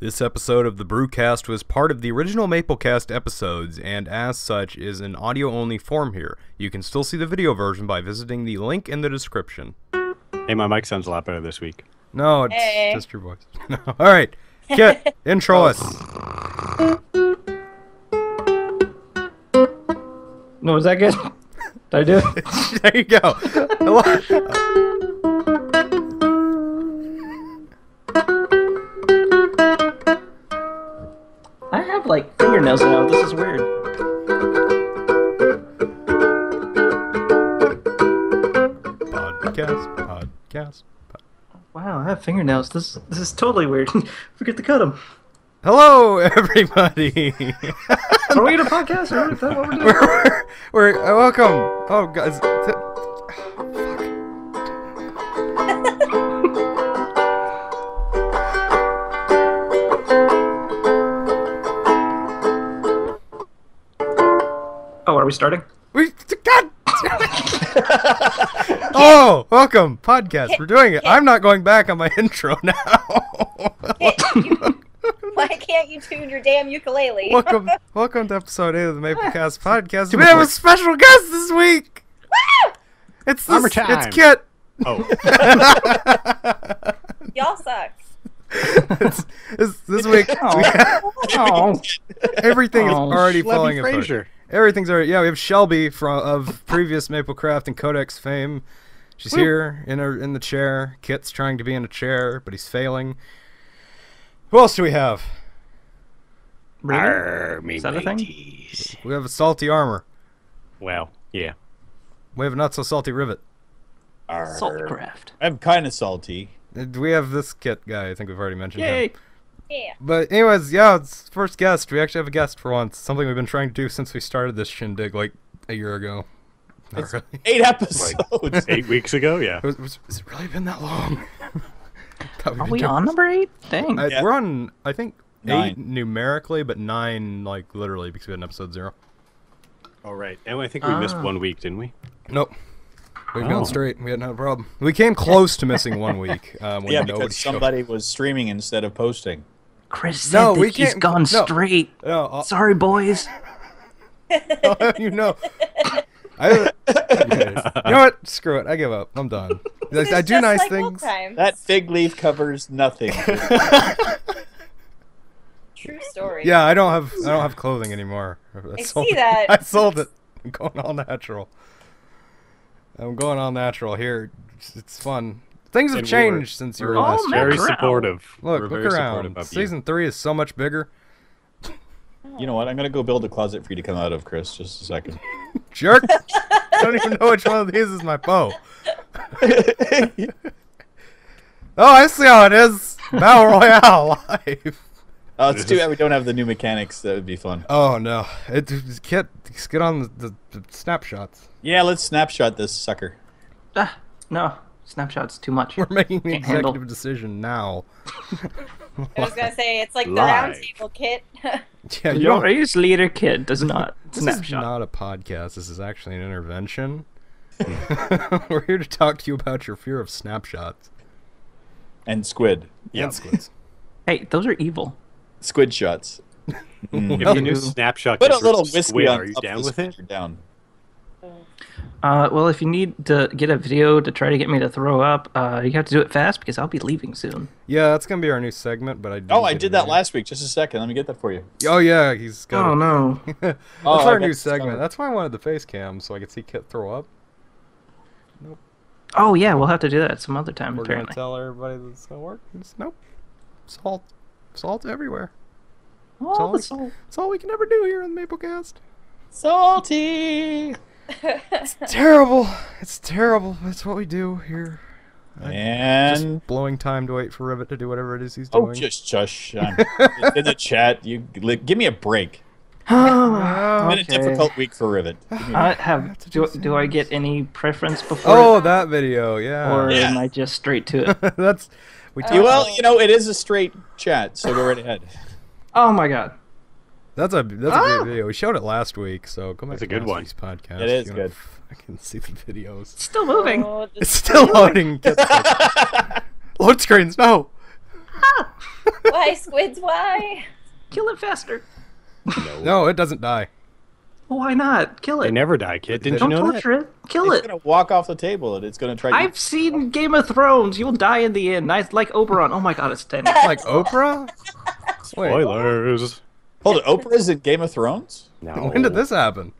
This episode of the Brewcast was part of the original Maplecast episodes, and as such is in audio-only form here. You can still see the video version by visiting the link in the description. Hey, my mic sounds a lot better this week. No, it's just your voice. Alright, Kit, intro us. No, was that good? Did I do it? There you go. Hello. I have like fingernails now. This is weird. Podcast. Wow, I have fingernails. This is totally weird. Forget to cut them. Hello, everybody. Are we in a podcast? Or is that what we're doing? we're welcome. Oh, guys. Oh, are we starting? God. Oh, welcome, podcast. We're doing it. I'm not going back on my intro now. Why can't you tune your damn ukulele? Welcome to episode 8 of the Maplecast Podcast. We have a special guest this week. Woo! It's time. It's Kit. Oh. Y'all suck. It's this week. Everything is already falling apart. Everything's already. Yeah, we have Shelby of previous Maplecraft and Codex fame. She's here in the chair. Kit's trying to be in a chair, but he's failing. Who else do we have? Really? Is that a thing? We have a salty armor. Well, yeah. We have a not so salty rivet. Saltcraft. I'm kind of salty. We have this Kit guy. I think we've already mentioned him. Yeah. But anyways, yeah, it's first guest. We actually have a guest for once. Something we've been trying to do since we started this shindig like a year ago. Not It's really. 8 episodes. Like 8 weeks ago, yeah. Has it really been that long? Are we on number 8? Dang. Yeah. We're on, I think, 9. 8 numerically, but 9, like, literally, because we had an episode 0. All right. And I think we missed 1 week, didn't we? Nope. We've gone straight. We hadn't had a problem. We came close to missing 1 week. When Yeah, nobody because somebody was streaming instead of posting. Chris said that he's gone straight. No, Sorry, boys. you know. You know what? Screw it. I give up. I'm done. I do nice things. That fig leaf covers nothing. True story. Yeah, I don't have clothing anymore. I see that. I sold it. I'm going all natural. Here. It's fun. Things have And changed since you were last Oh, year. Very around. supportive. Look We're very supportive around. of Season 3 is so much bigger. You know what? I'm going to go build a closet for you to come out of, Chris. Just a second. Jerk. I don't even know which one of these is my bow. Oh, I see how it is. Battle Royale live. Oh, it's too bad we don't have the new mechanics. That would be fun. Oh no! Get on the snapshots. Yeah, let's snapshot this sucker. No. Snapshot's too much. We're making the Can't handle. executive decision now. I was gonna say it's like the Live. roundtable kit. Yeah, you Your don't. race leader kid does not This is snapshot. not a podcast. This is actually an intervention. We're here to talk to you about your fear of snapshots. And squid. And squids. Hey, those are evil. Squid shots. If the new snapshot Put a gets little rid of whiskey squid, on are you top down of with this it? you're down. Well, if you need to get a video to try to get me to throw up, you have to do it fast because I'll be leaving soon. Yeah, that's gonna be our new segment. But I Did that last week. Just a second. Let me get that for you. Oh yeah, he's got. Oh no. That's Oh, our okay. new segment. That's why I wanted the face cam so I could see Kit throw up. Oh yeah, we'll have to do that some other time. We're Apparently. gonna tell everybody that's gonna work. Nope. Salt everywhere. Oh, That's all we can ever do here on the Maplecast. Salty. It's terrible. It's terrible. That's what we do here. And Just blowing time to wait for Rivet to do whatever it is he's doing. just shush. I'm in the chat. Give me a break. Oh, It's been a difficult week for Rivet. Do I get any preference before? Oh, that video, yeah. Or Yeah. am I just straight to it? That's we. Well, it is a straight chat, so go right ahead. Oh my god. That's a great video. We showed it last week, so go back That's a to good last one. week's podcast. It is if you wanna good. I can see the videos. Still moving. Oh, It's still loading. Load screens, no. Why, squids, why? Kill it faster. No, it doesn't die. Why not? Kill it. They never die, kid. Didn't Don't you know torture that? it. Kill It's it. gonna walk off the table and it's gonna try. I've seen Game of Thrones. You'll die in the end. Nice, like Oberon. Oh my god, it's 10. Like Oprah? Wait, Spoilers. Hold it. Oprah's in Game of Thrones. No. when did this happen?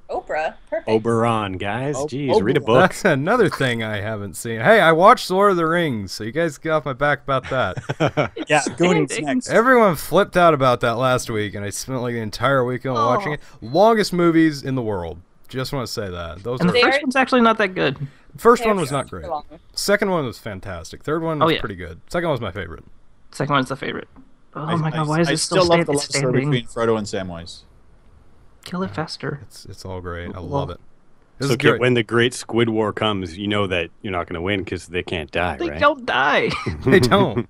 Oprah. Perfect. Oberon, guys. Jeez, Oberon. read a book. That's another thing I haven't seen. Hey, I watched Lord of the Rings, so you guys get off my back about that. Yeah, Goonies Standing. next. Everyone flipped out about that last week, and I spent like the entire weekend watching it. Longest movies in the world. Just want to say that. Those And are the first one's actually not that good. first They're one was not super great. long. Second one was fantastic. Third one Oh, was yeah. pretty good. Second one was my favorite. Second one's the favorite. Oh my god, why is I it still love the love story standing? between Frodo and Samwise. Kill it faster. It's all great. I Well, love it. This So, is kid, good. when the Great Squid War comes, you know that you're not going to win because they can't die, They right? don't die. They don't.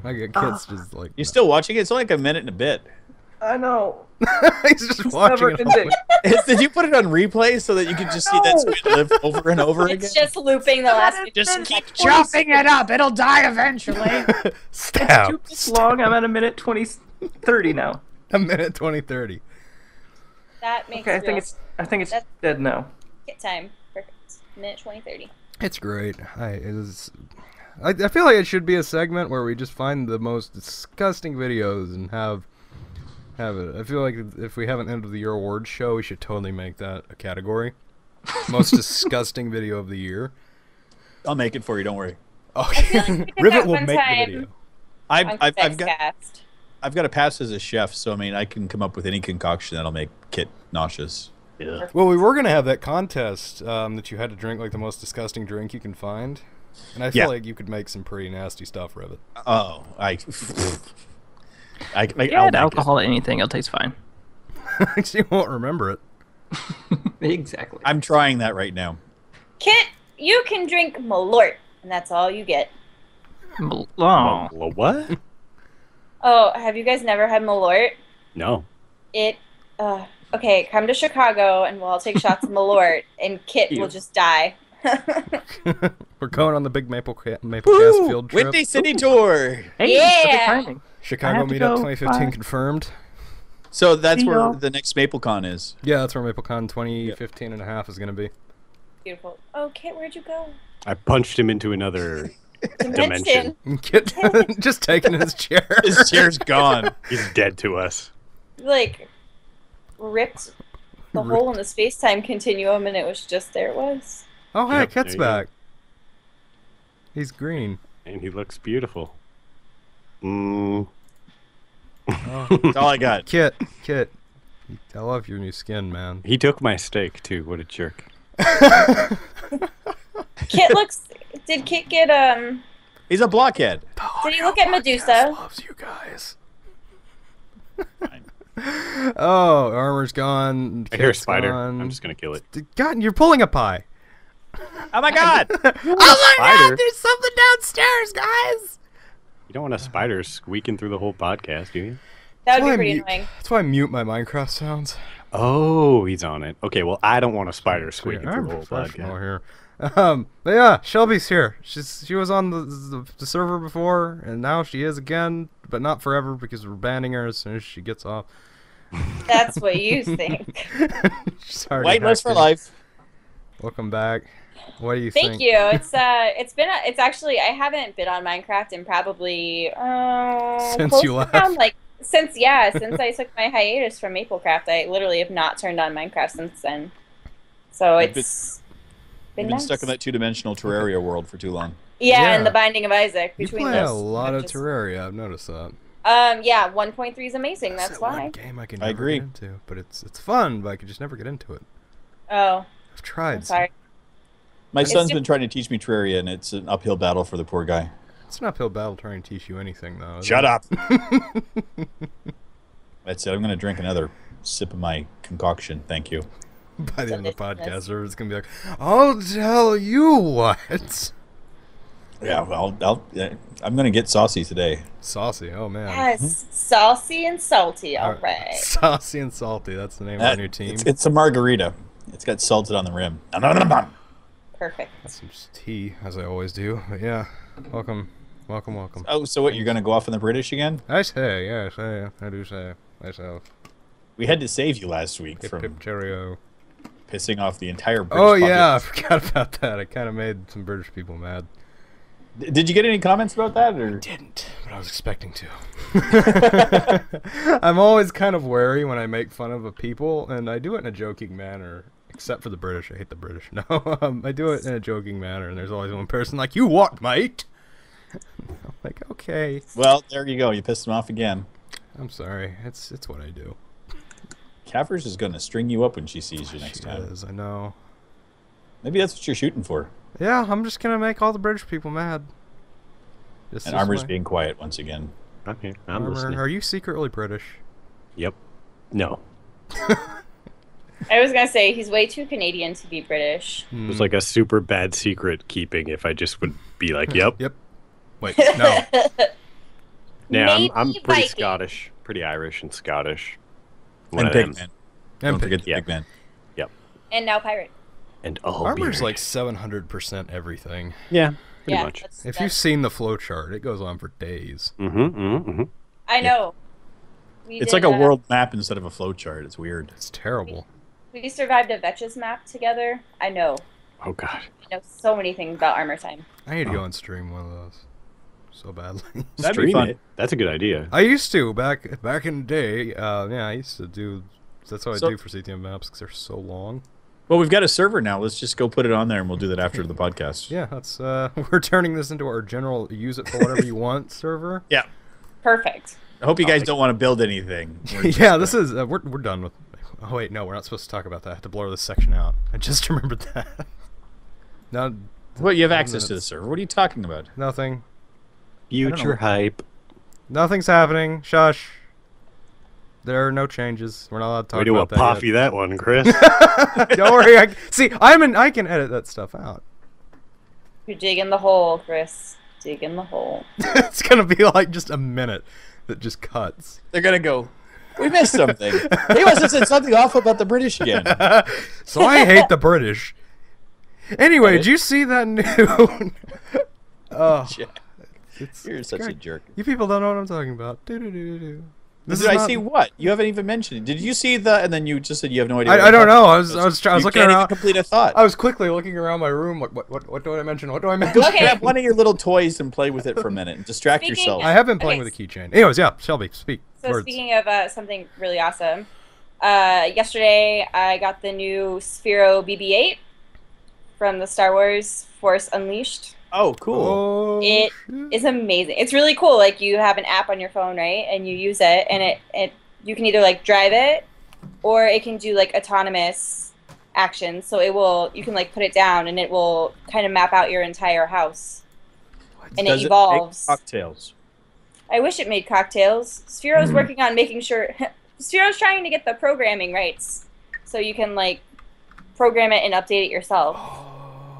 I get kids just like You still watching it? It's only like a minute and a bit. I know. he's just watching it. all- Did you put it on replay so that you could just see that squid live over and over again? It's just looping the last 15 Just seconds. keep chopping it up. It'll die eventually. Stab. Too long. I'm at a minute 20:30 now. A minute 20:30. That makes Okay, I think it's That's- dead now. Hit time. Perfect. Minute 20:30. It's great. I feel like it should be a segment where we just find the most disgusting videos and have it. I feel like if we have an end of the year awards show, we should totally make that a category. Most disgusting video of the year. I'll make it for you. Don't worry. Okay. did Rivet that will one make time. the video. I've got a pass as a chef, so I mean I can come up with any concoction that'll make Kit nauseous. Yeah. Well, we were gonna have that contest that you had to drink like the most disgusting drink you can find, and I feel Yeah. like you could make some pretty nasty stuff, Rivet. Oh, I'll Add make alcohol to anything, it'll taste fine. You won't remember it. Exactly. I'm trying that right now. Kit, you can drink Malort, and that's all you get. Oh. Well, what? Oh, have you guys never had Malort? No. Okay, come to Chicago, and we'll all take shots of Malort, and Kit will just die. We're going on the big Maplecast Woo! field trip. Windy City tour. Hey, Yeah. perfect timing. I Chicago have to Meetup go. 2015 Bye. confirmed. So that's See where y'all. the next MapleCon is. Yeah, that's where MapleCon 2015 and a half is going to be. Beautiful. Oh, Kit, where'd you go? I punched him into another dimension. Kit just taking his chair. His chair's gone. He's dead to us. Like, ripped the hole in the space-time continuum, and it was just, there it was. Oh, hey, Yep, Kit's there you go. back. He's green. And he looks beautiful. That's all I got. Kit, I love your new skin, man. He took my steak, too. What a jerk. Kit looks... Did Kit get, He's a blockhead. Did he look at Medusa? Loves you guys. Oh, armor's gone. I hear a Kit's spider. gone. I'm just going to kill it. God, you're pulling a pie. Oh my god! Oh my Spider? there's something downstairs, guys. You don't want a spider squeaking through the whole podcast, do you? That would That's why be pretty I mute- annoying. That's why I mute my Minecraft sounds. Oh, he's on it. Okay, well, I don't want a spider See, squeaking I'm through the whole professional podcast. here. But yeah, Shelby's here. She was on the server before, and now she is again, but not forever because we're banning her as soon as she gets off. That's what you think. She's already Whitelist for hacked in. life. Welcome back. What do you think? Thank you. It's actually, I haven't been on Minecraft in probably Since close you to left. around, like since I took my hiatus from Maplecraft. I literally have not turned on Minecraft since then. So You've it's You've been been nice. stuck in that two-dimensional Terraria world for too long. Yeah, and Yeah. the Binding of Isaac. You Between play a those, lot of just- Terraria. I've noticed that. Yeah, 1.3 is amazing. That's that one why. game I can I never agree. get into, but it's fun, but I could just never get into it. Oh, I've tried. I'm sorry. My It's son's just- been trying to teach me Terraria, and it's an uphill battle for the poor guy. It's an uphill battle trying to teach you anything, though. isn't Shut it? up. That's it. I'm going to drink another sip of my concoction. Thank you. By the end of the Deliciousness. podcast, it's gonna be like, "I'll tell you what." Yeah, well, I'm going to get saucy today. Saucy, oh man. Yes, saucy and salty. All Alright. right. Saucy and salty. That's the name of our new team. It's a margarita. It's got salted on the rim. Nom, nom, nom, nom. Perfect. That's some tea, as I always do. But yeah, welcome Welcome, welcome. Oh, so what? You're gonna go off on the British again? I say, yes, I do say myself. We had to save you last week Hip, from hip, cheerio. pissing off the entire British Oh yeah, I populace. forgot about that. I kind of made some British people mad. Did you get any comments about that? Or? Didn't, but I was expecting to. I'm always kind of wary when I make fun of a people, and I do it in a joking manner. Except for the British. I hate the British. No, I do it in a joking manner, and there's always one person like, "You what, mate?" I'm like, okay. Well, there you go. You pissed him off again. I'm sorry. It's what I do. Cavers is gonna string you up when she sees you next She time. is, I know. Maybe that's what you're shooting for. Yeah, I'm just gonna make all the British people mad. Just And this Armor's way. being quiet once again. I'm here. I'm Armor, listening. are you secretly British? Yep. No. I was gonna say he's way too Canadian to be British. It was like a super bad secret keeping if I just would be like, yep. Yep. Wait, no. Yeah, I'm Maybe pretty Viking. Scottish. Pretty Irish and Scottish. One And of them. Pigman. And Don't forget the Yeah. Pigman. And now pirate. And all Armor's beer. like 700% everything. Yeah, pretty Yeah, much. If you've seen the flowchart, it goes on for days. I know. We It's did, like a world map instead of a flowchart. It's weird. It's terrible. We survived a Vetches map together. I know. Oh, God. I know so many things about armor time. I need to go and stream one of those so badly. That'd be Stream fun. it. That's a good idea. I used to back in the day. Yeah, I used to do. That's what So- I do for CTM maps because they're so long. Well, we've got a server now. Let's just go put it on there, and we'll do that after the podcast. Yeah, that's we're turning this into our general use it for whatever you want server. Yeah. Perfect. I hope you guys don't want to build anything. We're just, Yeah, this is we're done with. Oh wait, no, we're not supposed to talk about that. I have to blur this section out. I just remembered that. Now, Well, you have access to the server. What are you talking about? nothing. Future hype. Nothing's happening. Shush. There are no changes. We're not allowed to talk Way to about that puffy that one, Chris. yet. Don't worry. I can edit that stuff out. You're digging the hole, Chris. Digging the hole. It's gonna be like just a minute that just cuts. They're gonna go. We missed something. He must have said something awful about the British again. So I hate the British. Anyway, did you see that new? Oh, it's You're such a great. jerk. You people don't know what I'm talking about. Do-do-do-do-do. This Did is I not- see what? You haven't even mentioned it. Did you see the? And then you just said you have no idea. I don't know. I was looking can't around. even complete a thought. I was quickly looking around my room. What do I mention? What do I mention? Okay. Grab one of your little toys and play with it for a minute and distract Speaking- yourself. I have been playing Okay. with a keychain. Anyways, yeah, Shelby, speak. So Words. speaking of something really awesome, yesterday I got the new Sphero BB-8 from the Star Wars Force Unleashed. Oh, cool. Oh, It shit. It's amazing. It's really cool. Like you have an app on your phone, right? And you use it, and it you can either like drive it, or it can do like autonomous actions. So you can like put it down, and it will kind of map out your entire house, and Does it it evolves. make cocktails? I wish it made cocktails. Sphero's working on making sure. Sphero's trying to get the programming rights, so you can like program it and update it yourself.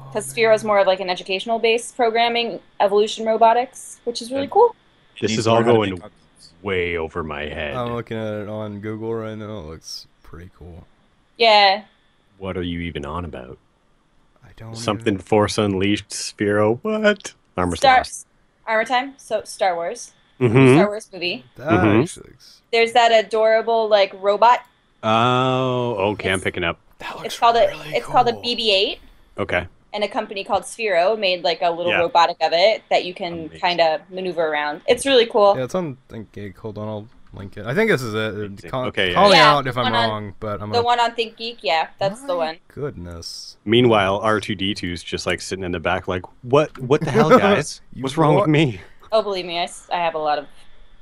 Because Sphero's more of like an educational based programming, evolution robotics, which is really cool. This Needs is to all learn how to going make cocktails. way over my head. I'm looking at it on Google right now. It looks pretty cool. Yeah. What are you even on about? I don't Something Force Unleashed, Sphero, what? Armor Armor Time. So Star Wars. Mm-hmm. Star Wars movie. That Mhm. actually There's that adorable like robot. Oh, okay, I'm It's- picking up. that looks It's called really it's called a cool. BB-8, Okay. and a company called Sphero made like a little Yeah. robotic of it that you can Amazing. kind of maneuver around. It's really cool. Yeah, it's on ThinkGeek. Hold on, I'll link it. I think this is it. Amazing. Call, Okay, yeah. call me Yeah, out if the I'm one on- wrong, but I'm The one on ThinkGeek, yeah, that's the one. Goodness. Meanwhile, R2D2's just like sitting in the back, like, what the hell, guys? You What's wrong what? with me? Oh, believe me, I have a lot of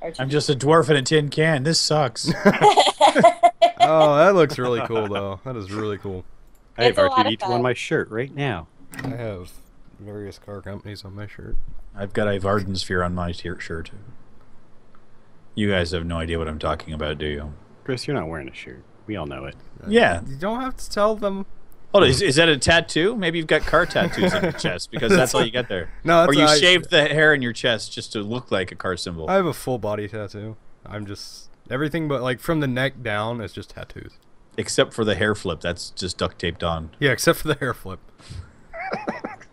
R2D2. I'm just a dwarf in a tin can. This sucks. Oh, that looks really cool, though. That is really cool. I have It's a lot of R2D2 on fun. my shirt right now. I have various car companies on my shirt. I've got a Varden sphere on my shirt. You guys have no idea what I'm talking about, do you? Chris, you're not wearing a shirt. We all know it. Yeah. You don't have to tell them. Hold on, is that a tattoo? Maybe you've got car tattoos on your chest because that's all you got there. No, Or that's you I- shaved the hair in your chest just to look like a car symbol. I have a full body tattoo. I'm just everything but like from the neck down is just tattoos. Except for the hair flip. That's just duct taped on. Yeah, except for the hair flip.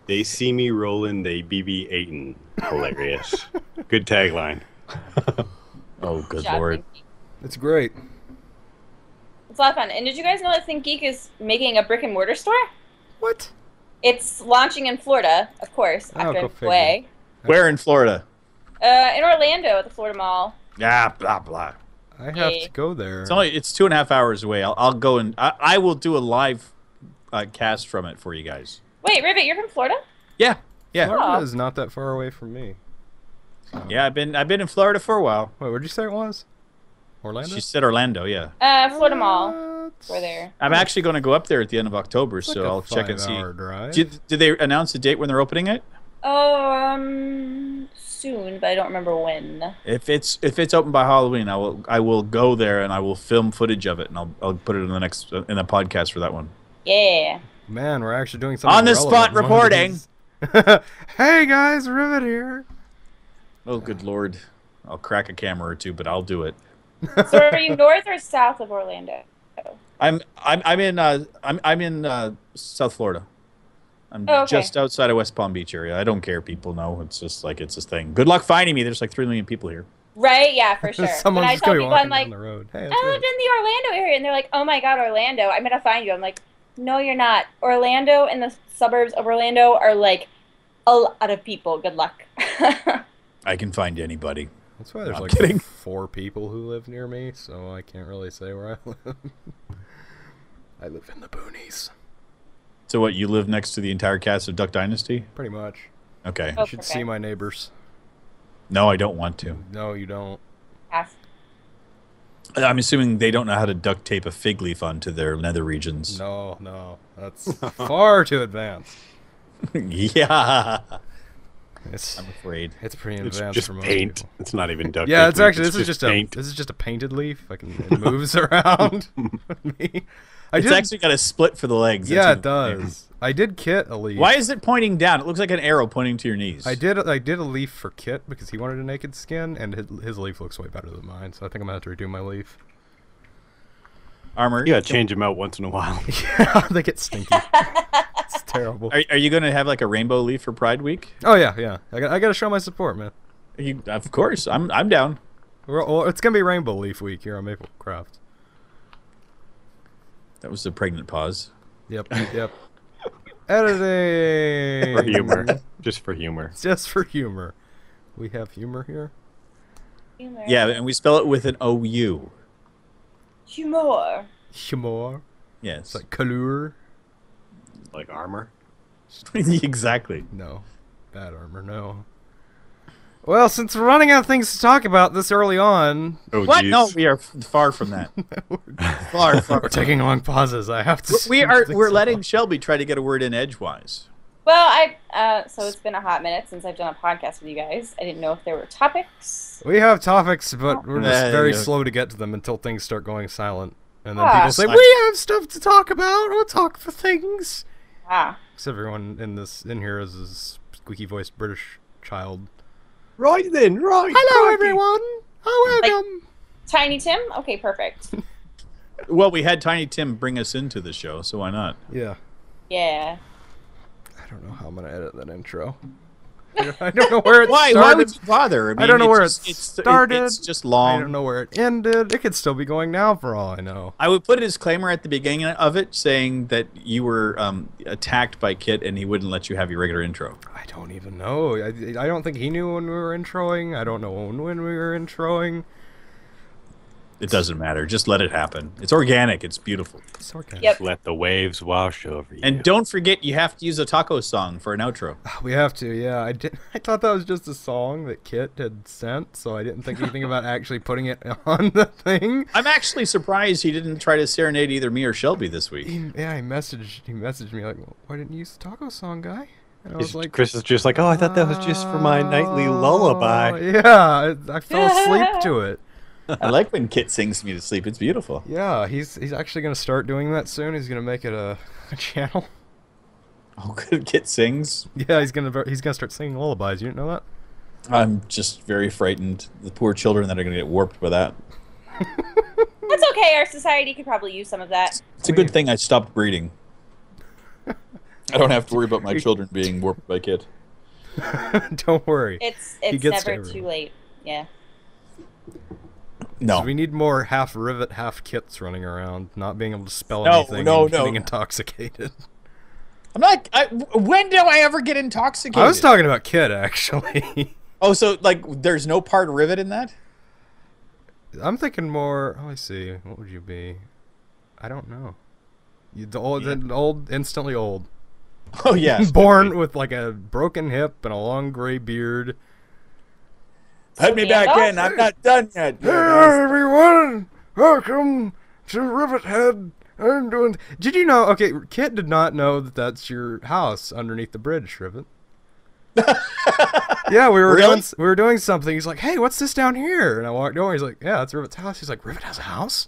They see me rolling, they BB-8ing. Hilarious. Good tagline. Oh, good Job, lord. It's great. It's a lot of fun. And did you guys know that ThinkGeek is making a brick and mortar store? What? It's launching in Florida, of course, Oh, after go it's figure. away. Where in Florida? In Orlando at the Florida Mall. Yeah, blah blah. I have Yeah. to go there. It's 2.5 hours away. I'll go and I will do a live cast from it for you guys. Wait, Ribbit, you're from Florida? Yeah. Florida Oh. is not that far away from me. So. Yeah, I've been in Florida for a while. Wait, where'd you say it was? Orlando? She said Orlando, yeah. Florida Mall. What? We're there. I'm actually going to go up there at the end of October, It's like so a I'll check and see. 5-hour drive. Did they announce the date when they're opening it? Soon, but I don't remember when. If it's open by Halloween, I will go there and I will film footage of it and I'll put it in the next in a podcast for that one. Yeah. Man, we're actually doing something On the relevant spot one of reporting. these. Hey guys, Rivet here. Oh, good lord! I'll crack a camera or two, but I'll do it. So are you north or south of Orlando? I'm in South Florida. I'm Oh, okay. just outside of West Palm Beach area. I don't care. People know. It's just like it's this thing. Good luck finding me. There's like 3 million people here. Right, yeah, for sure. Someone's When I just tell gonna be people, I'm walking like, down the road. Hey, I that's lived right. in the Orlando area, and they're like, oh my god, Orlando, I'm gonna find you. I'm like, no, you're not. Orlando and the suburbs of Orlando are like a lot of people. Good luck. I can find anybody. That's why there's I'm like kidding. 4 people who live near me, so I can't really say where I live. I live in the boonies. So what? You live next to the entire cast of Duck Dynasty? Pretty much. Okay. Oh. You should see Okay. my neighbors. No, I don't want to. No, you don't. Pass. I'm assuming they don't know how to duct tape a fig leaf onto their nether regions. No. That's far too advanced. Yeah. It's I'm afraid. pretty It's advanced just for most paint. people. It's not even duct Yeah, tape it's leaf, actually this is just a painted leaf. It moves around me. It's actually got a split for the legs. Yeah, That's it does. I did Kit a leaf. Why is it pointing down? It looks like an arrow pointing to your knees. I did a leaf for Kit because he wanted a naked skin, and his leaf looks way better than mine. So I think I'm gonna have to redo my leaf. Armor. You gotta change them out once in a while. Yeah, they get stinky. It's terrible. Are you going to have like a rainbow leaf for Pride Week? Oh yeah. I got to show my support, man. Of course. I'm down. It's gonna be Rainbow Leaf Week here on Maplecraft. That was a pregnant pause. Yep. Editing. For humor. Just for humor. Just for humor. We have humor here. Humor. Yeah, and we spell it with an O-U. Humor. Humor. Yes. It's like color. Like armor. Exactly. No. Bad armor, no. Well, since we're running out of things to talk about this early on, Oh, What? geez. No, we are far from that. far. we're taking long pauses. I have to. We're letting Shelby try to get a word in edgewise. Well, so it's been a hot minute since I've done a podcast with you guys. I didn't know if there were topics. We have topics, but we're just There very you go. slow to get to them until things start going silent. And then Ah. people say, "We have stuff to talk about. We'll talk for things." Ah. Except everyone in here is a squeaky-voiced British child. Right then, right. Hello, crikey. everyone. Oh, welcome. Tiny Tim? Okay, perfect. Well, we had Tiny Tim bring us into the show, so why not? Yeah. Yeah. I don't know how I'm gonna edit that intro. I don't know where it Why? started. Why would you bother? I don't know where it it's started. It's just long. I don't know where it ended. It could still be going now for all I know. I would put a disclaimer at the beginning of it saying that you were attacked by Kit and he wouldn't let you have your regular intro. I don't even know. I don't think he knew when we were introing. I don't know when we were introing. It doesn't matter. Just let it happen. It's organic. It's beautiful. It's okay. Yep. Let the waves wash over you. And don't forget, you have to use a taco song for an outro. We have to, yeah. I thought that was just a song that Kit had sent, so I didn't think anything about actually putting it on the thing. I'm actually surprised he didn't try to serenade either me or Shelby this week. He messaged me like, "Why didn't you use the taco song, guy?" And I was like, Chris is just like, oh, I thought that was just for my nightly lullaby. Yeah, I fell asleep to it. I like when Kit sings me to sleep. It's beautiful. Yeah, he's actually gonna start doing that soon. He's gonna make it a channel. Oh, good. Kit sings. Yeah, he's gonna start singing lullabies. You didn't know that? I'm just very frightened. The poor children that are going to get warped by that. That's okay. Our society could probably use some of that. It's a good thing I stopped breeding. I don't have to worry about my children being warped by Kit. Don't worry. It's never too late. Yeah. No. So we need more half Rivet, half Kits running around, not being able to spell anything and getting intoxicated. I'm not. When do I ever get intoxicated? I was talking about Kit, actually. Oh, so like there's no part Rivet in that? I'm thinking more. Oh, I see. What would you be? I don't know. The old, instantly old. Oh yeah. Born with like a broken hip and a long gray beard. Put me back in. I'm not done yet. Hey everyone, welcome to Rivet Head. I'm doing. Did you know? Okay, Kit did not know that that's your house underneath the bridge, Rivet. Yeah, we were doing something. He's like, "Hey, what's this down here?" And I walked over. He's like, "Yeah, that's Rivet's house." He's like, "Rivet has a house?"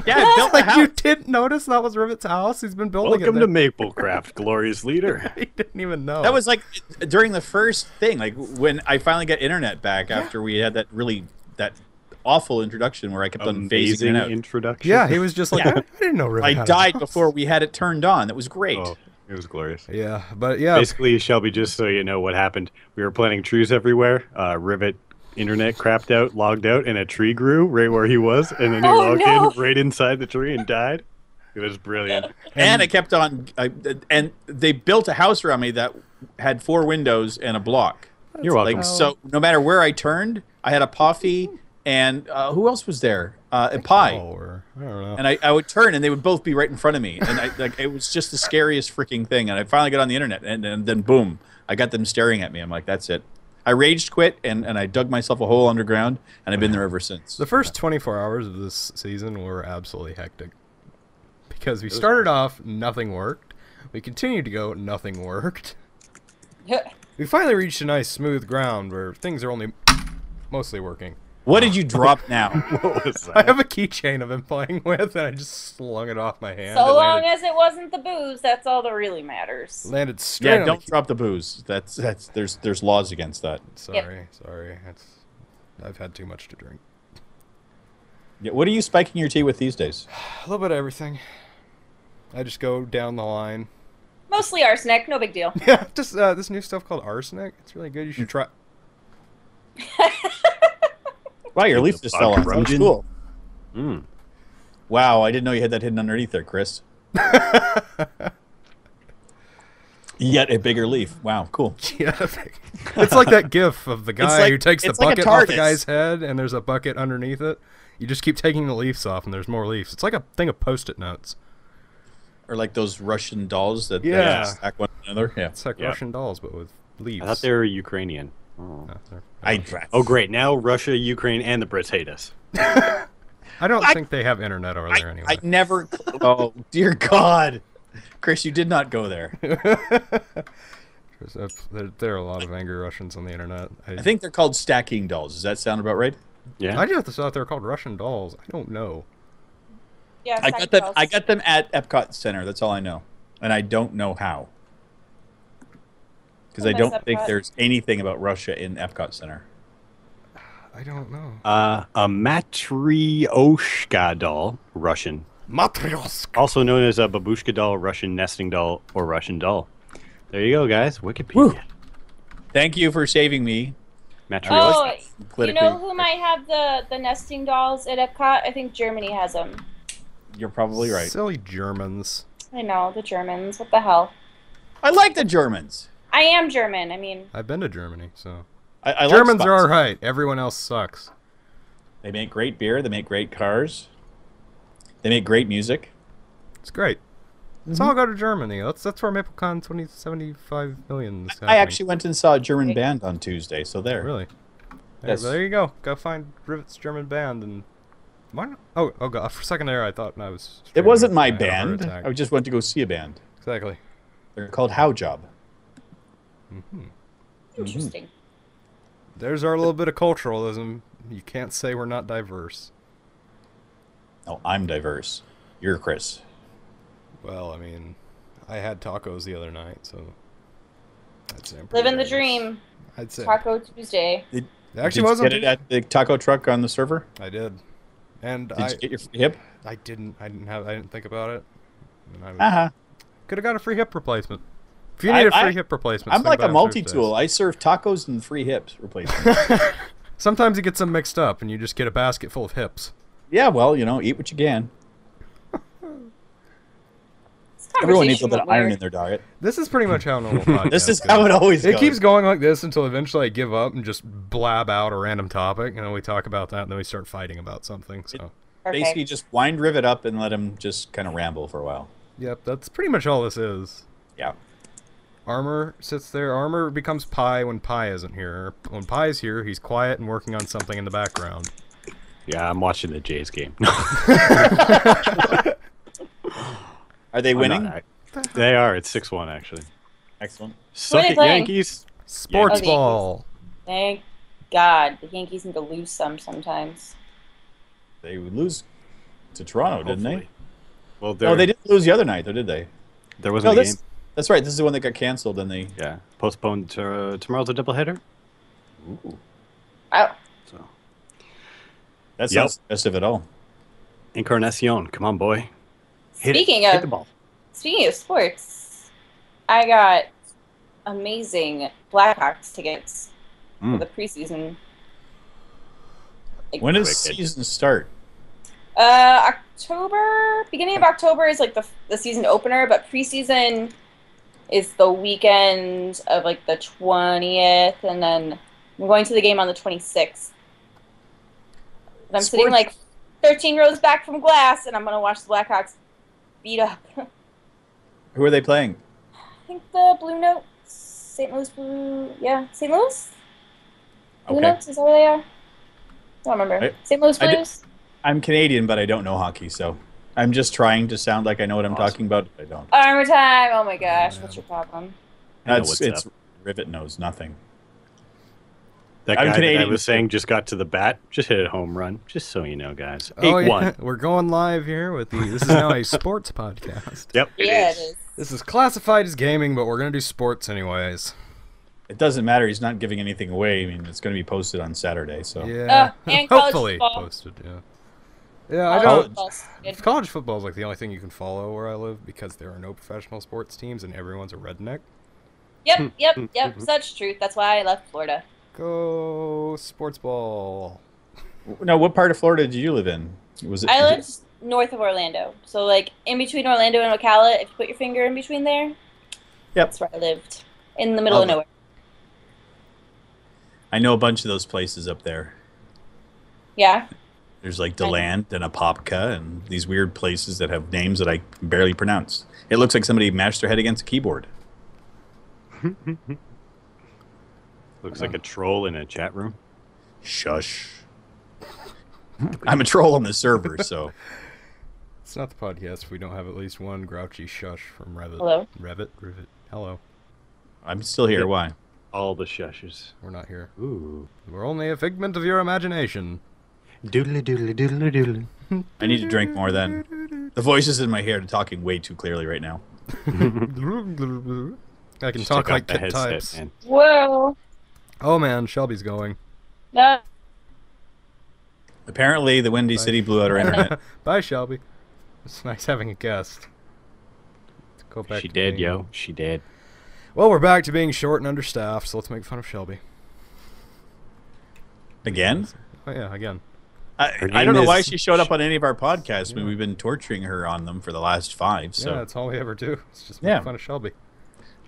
Yeah, I built like a house. You didn't notice that was Rivet's house? He's been building Welcome it. to Maplecraft, glorious leader. He didn't even know. That was like during the first thing, like when I finally got internet back after we had that awful introduction where I kept on phasing in and out. Introduction. Yeah, he was just like, I didn't know Rivet. I died before we had it turned on. That was great. Oh, it was glorious. Yeah, but yeah. Basically, Shelby, just so you know what happened, we were planting trees everywhere. Rivet internet crapped out, logged out, and a tree grew right where he was, and then he logged in right inside the tree and died. It was brilliant. And I kept on, and they built a house around me that had 4 windows and a block. You're welcome. Like, so no matter where I turned, I had a Puffy, and who else was there? A Pie. I don't know. And I would turn, and they would both be right in front of me. And it was just the scariest freaking thing. And I finally got on the internet, and then boom, I got them staring at me. I'm like, that's it. I raged quit, and I dug myself a hole underground, and I've been there ever since. The first 24 hours of this season were absolutely hectic. Because we started off, nothing worked. We continued to go, nothing worked. We finally reached a nice smooth ground where things are only mostly working. What did you drop now? What was that? I have a keychain I've been playing with, and I just slung it off my hand. So long as it wasn't the booze, that's all that really matters. Landed straight on don't drop the booze. There's laws against that. Sorry. I've had too much to drink. Yeah, what are you spiking your tea with these days? A little bit of everything. I just go down the line. Mostly arsenic, no big deal. Yeah, just this new stuff called arsenic. It's really good. You should try. Wow, your leaf just fell off. That was cool. Mm. Wow, I didn't know you had that hidden underneath there, Chris. Yet a bigger leaf. Wow, cool. Yeah, it's like that gif of the guy who takes the bucket off the guy's head, and there's a bucket underneath it. You just keep taking the leaves off, and there's more leaves. It's like a thing of Post-it notes. Or like those Russian dolls that stack one another. Yeah, it's like Russian dolls, but with leaves. I thought they were Ukrainian. Oh. Oh, great. Now Russia, Ukraine, and the Brits hate us. I don't think they have internet over there anyway. I never... Oh, dear God. Chris, you did not go there. There are a lot of angry Russians on the internet. I think they're called stacking dolls. Does that sound about right? Yeah. I just thought they were called Russian dolls. I don't know. Yeah, I got them at Epcot Center. That's all I know. And I don't know how. Because I don't think there's anything about Russia in Epcot Center. I don't know. A Matryoshka doll, Russian. Matryoshka. Also known as a babushka doll, Russian nesting doll, or Russian doll. There you go, guys. Wikipedia. Woo. Thank you for saving me. Matryoshka. Oh, you know who might have the nesting dolls at Epcot? I think Germany has them. You're probably right. Silly Germans. I know, the Germans. What the hell? I like the Germans. I am German. I mean... I've been to Germany, so... I Germans like are alright. Everyone else sucks. They make great beer. They make great cars. They make great music. It's great. Let's all go to Germany. That's where MapleCon 2075 million is happening. I actually went and saw a German band on Tuesday, so there. Really? Yes. There you go. Go find Rivet's German band and... Why not? Oh God! For a second there, I thought I was... It wasn't my band. I just went to go see a band. Exactly. They're called How Job. Interesting. There's our little bit of culturalism. You can't say we're not diverse. No, I'm diverse. You're Chris. Well, I mean, I had tacos the other night, so... I'd say I'm pretty Living the diverse. dream. I'd say... Taco Tuesday. It actually Did you wasn't... get it at the taco truck on the server? I did. And Did you get your hip? I didn't think about it. And I was Could have got a free hip replacement. If you need a free hip replacement, I'm like a multi-tool. I serve tacos and free hips replacement. Sometimes you get them mixed up, and you just get a basket full of hips. Yeah, well, eat what you can. Everyone needs a little bit of iron in their diet. This is pretty much how a normal podcast This is how it always goes. It keeps going like this until eventually I give up and just blab out a random topic, and then we talk about that, and then we start fighting about something. So basically, just wind Rivet up and let him just kind of ramble for a while. Yep, that's pretty much all this is. Yeah. Armor sits there. Armor becomes Pi when Pi isn't here. When Pi is here, he's quiet and working on something in the background. Yeah, I'm watching the Jays game. Are they winning? They are. It's 6-1, actually. Excellent. Suck it, Yankees. Sports ball. Thank God. The Yankees need to lose sometimes. They would lose to Toronto, didn't they? Well, no, they didn't lose the other night, though, did they? There wasn't a game. That's right. This is the one that got canceled, and they... Yeah. Postponed to tomorrow's a doubleheader. Ooh. Oh. So. That's not festive at all. Encarnacion. Come on, boy. Hit the ball. Speaking of sports, I got amazing Blackhawks tickets for the preseason. When does season start? October. Beginning of October is like the season opener, but preseason is the weekend of like the 20th, and then I'm going to the game on the 26th. And I'm sitting like 13 rows back from glass, and I'm going to watch the Blackhawks beat up. Who are they playing? I think the Blue Notes. St. Louis Blue... Yeah, St. Louis? Blue Notes? Is that where they are? I don't remember. St. Louis Blues? I'm Canadian, but I don't know hockey, so I'm just trying to sound like I know what I'm talking about. I don't. Armor time! Oh my gosh, what's your problem? It's Rivet knows nothing. That guy that I was saying just got to the bat, just hit a home run, just so you know, guys. 8-1. Yeah. We're going live here with this is now a sports podcast. Yep. Yeah, it is. This is classified as gaming, but we're going to do sports anyways. It doesn't matter. He's not giving anything away. I mean, it's going to be posted on Saturday, so. Yeah. And hopefully football. Posted, yeah. Yeah, I don't. College football is like the only thing you can follow where I live because there are no professional sports teams and everyone's a redneck. Yep. Such truth. That's why I left Florida. Go sports ball. Now, what part of Florida did you live in? I lived north of Orlando, so like in between Orlando and Ocala. If you put your finger in between there, that's where I lived, in the middle of nowhere. I know a bunch of those places up there. Yeah. There's like DeLand and Apopka and these weird places that have names that I can barely pronounce. It looks like somebody mashed their head against a keyboard. Looks like a troll in a chat room. Shush. I'm a troll on the server, so. It's not the podcast if we don't have at least one grouchy shush from Revit. Hello? Revit. Hello. I'm still here. Why? All the shushes. We're not here. Ooh. We're only a figment of your imagination. Doodly doodly doodly doodly. I need to drink more then. The voices in my head are talking way too clearly right now. I can talk like kid types. Man. Whoa. Oh man, Shelby's going. No. Apparently, the Windy City blew out our internet. Bye, Shelby. It's nice having a guest. Let's go back. She did, yo. She did. Well, we're back to being short and understaffed, so let's make fun of Shelby. Again? Oh yeah, again. I don't know why she showed up on any of our podcasts when we've been torturing her on them for the last 5. So. Yeah, that's all we ever do. It's just make fun of Shelby.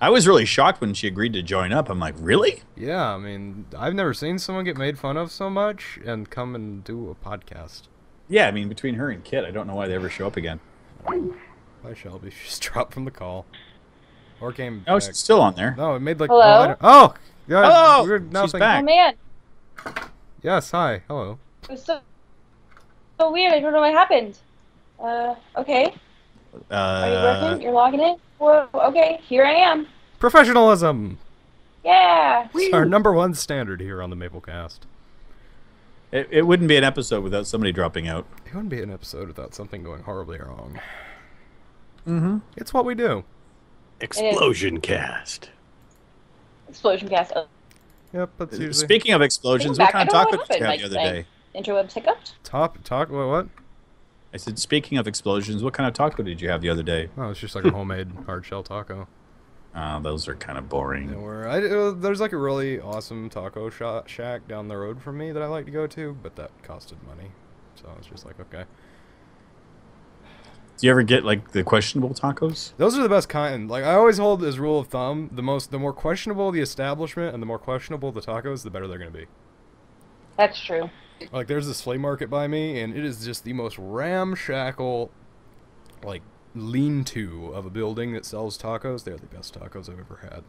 I was really shocked when she agreed to join up. I'm like, really? Yeah, I mean, I've never seen someone get made fun of so much and come and do a podcast. Yeah, I mean, between her and Kit, I don't know why they ever show up again. Bye, Shelby. She just dropped from the call. Or came No, back. she's still on there. No, it made like... Hello? Oh! Yeah, hello! Weird, She's back. Oh, man. Yes, hi. Hello. It was so weird. I don't know what happened. Okay. Are you working? You're logging in? Whoa, okay. Here I am. Professionalism! Yeah. It's our #1 standard here on the Maplecast. It wouldn't be an episode without somebody dropping out. It wouldn't be an episode without something going horribly wrong. Mm-hmm. It's what we do. Explosion cast. Explosion cast. Yep, that's usually... Speaking of explosions, what kind of taco did you have the other day? Interwebs hiccuped? Talk, what? I said, speaking of explosions, what kind of taco did you have the other day? Oh, it's just like a homemade hard shell taco. Those are kind of boring. There's like a really awesome taco shack down the road from me that I like to go to, but that costed money. So it's just like, okay. Do you ever get like the questionable tacos? Those are the best kind. Like I always hold as rule of thumb, the more questionable the establishment and the more questionable the tacos, the better they're going to be. That's true. Like there's this flea market by me, and it is just the most ramshackle, like lean-to of a building that sells tacos. They're the best tacos I've ever had.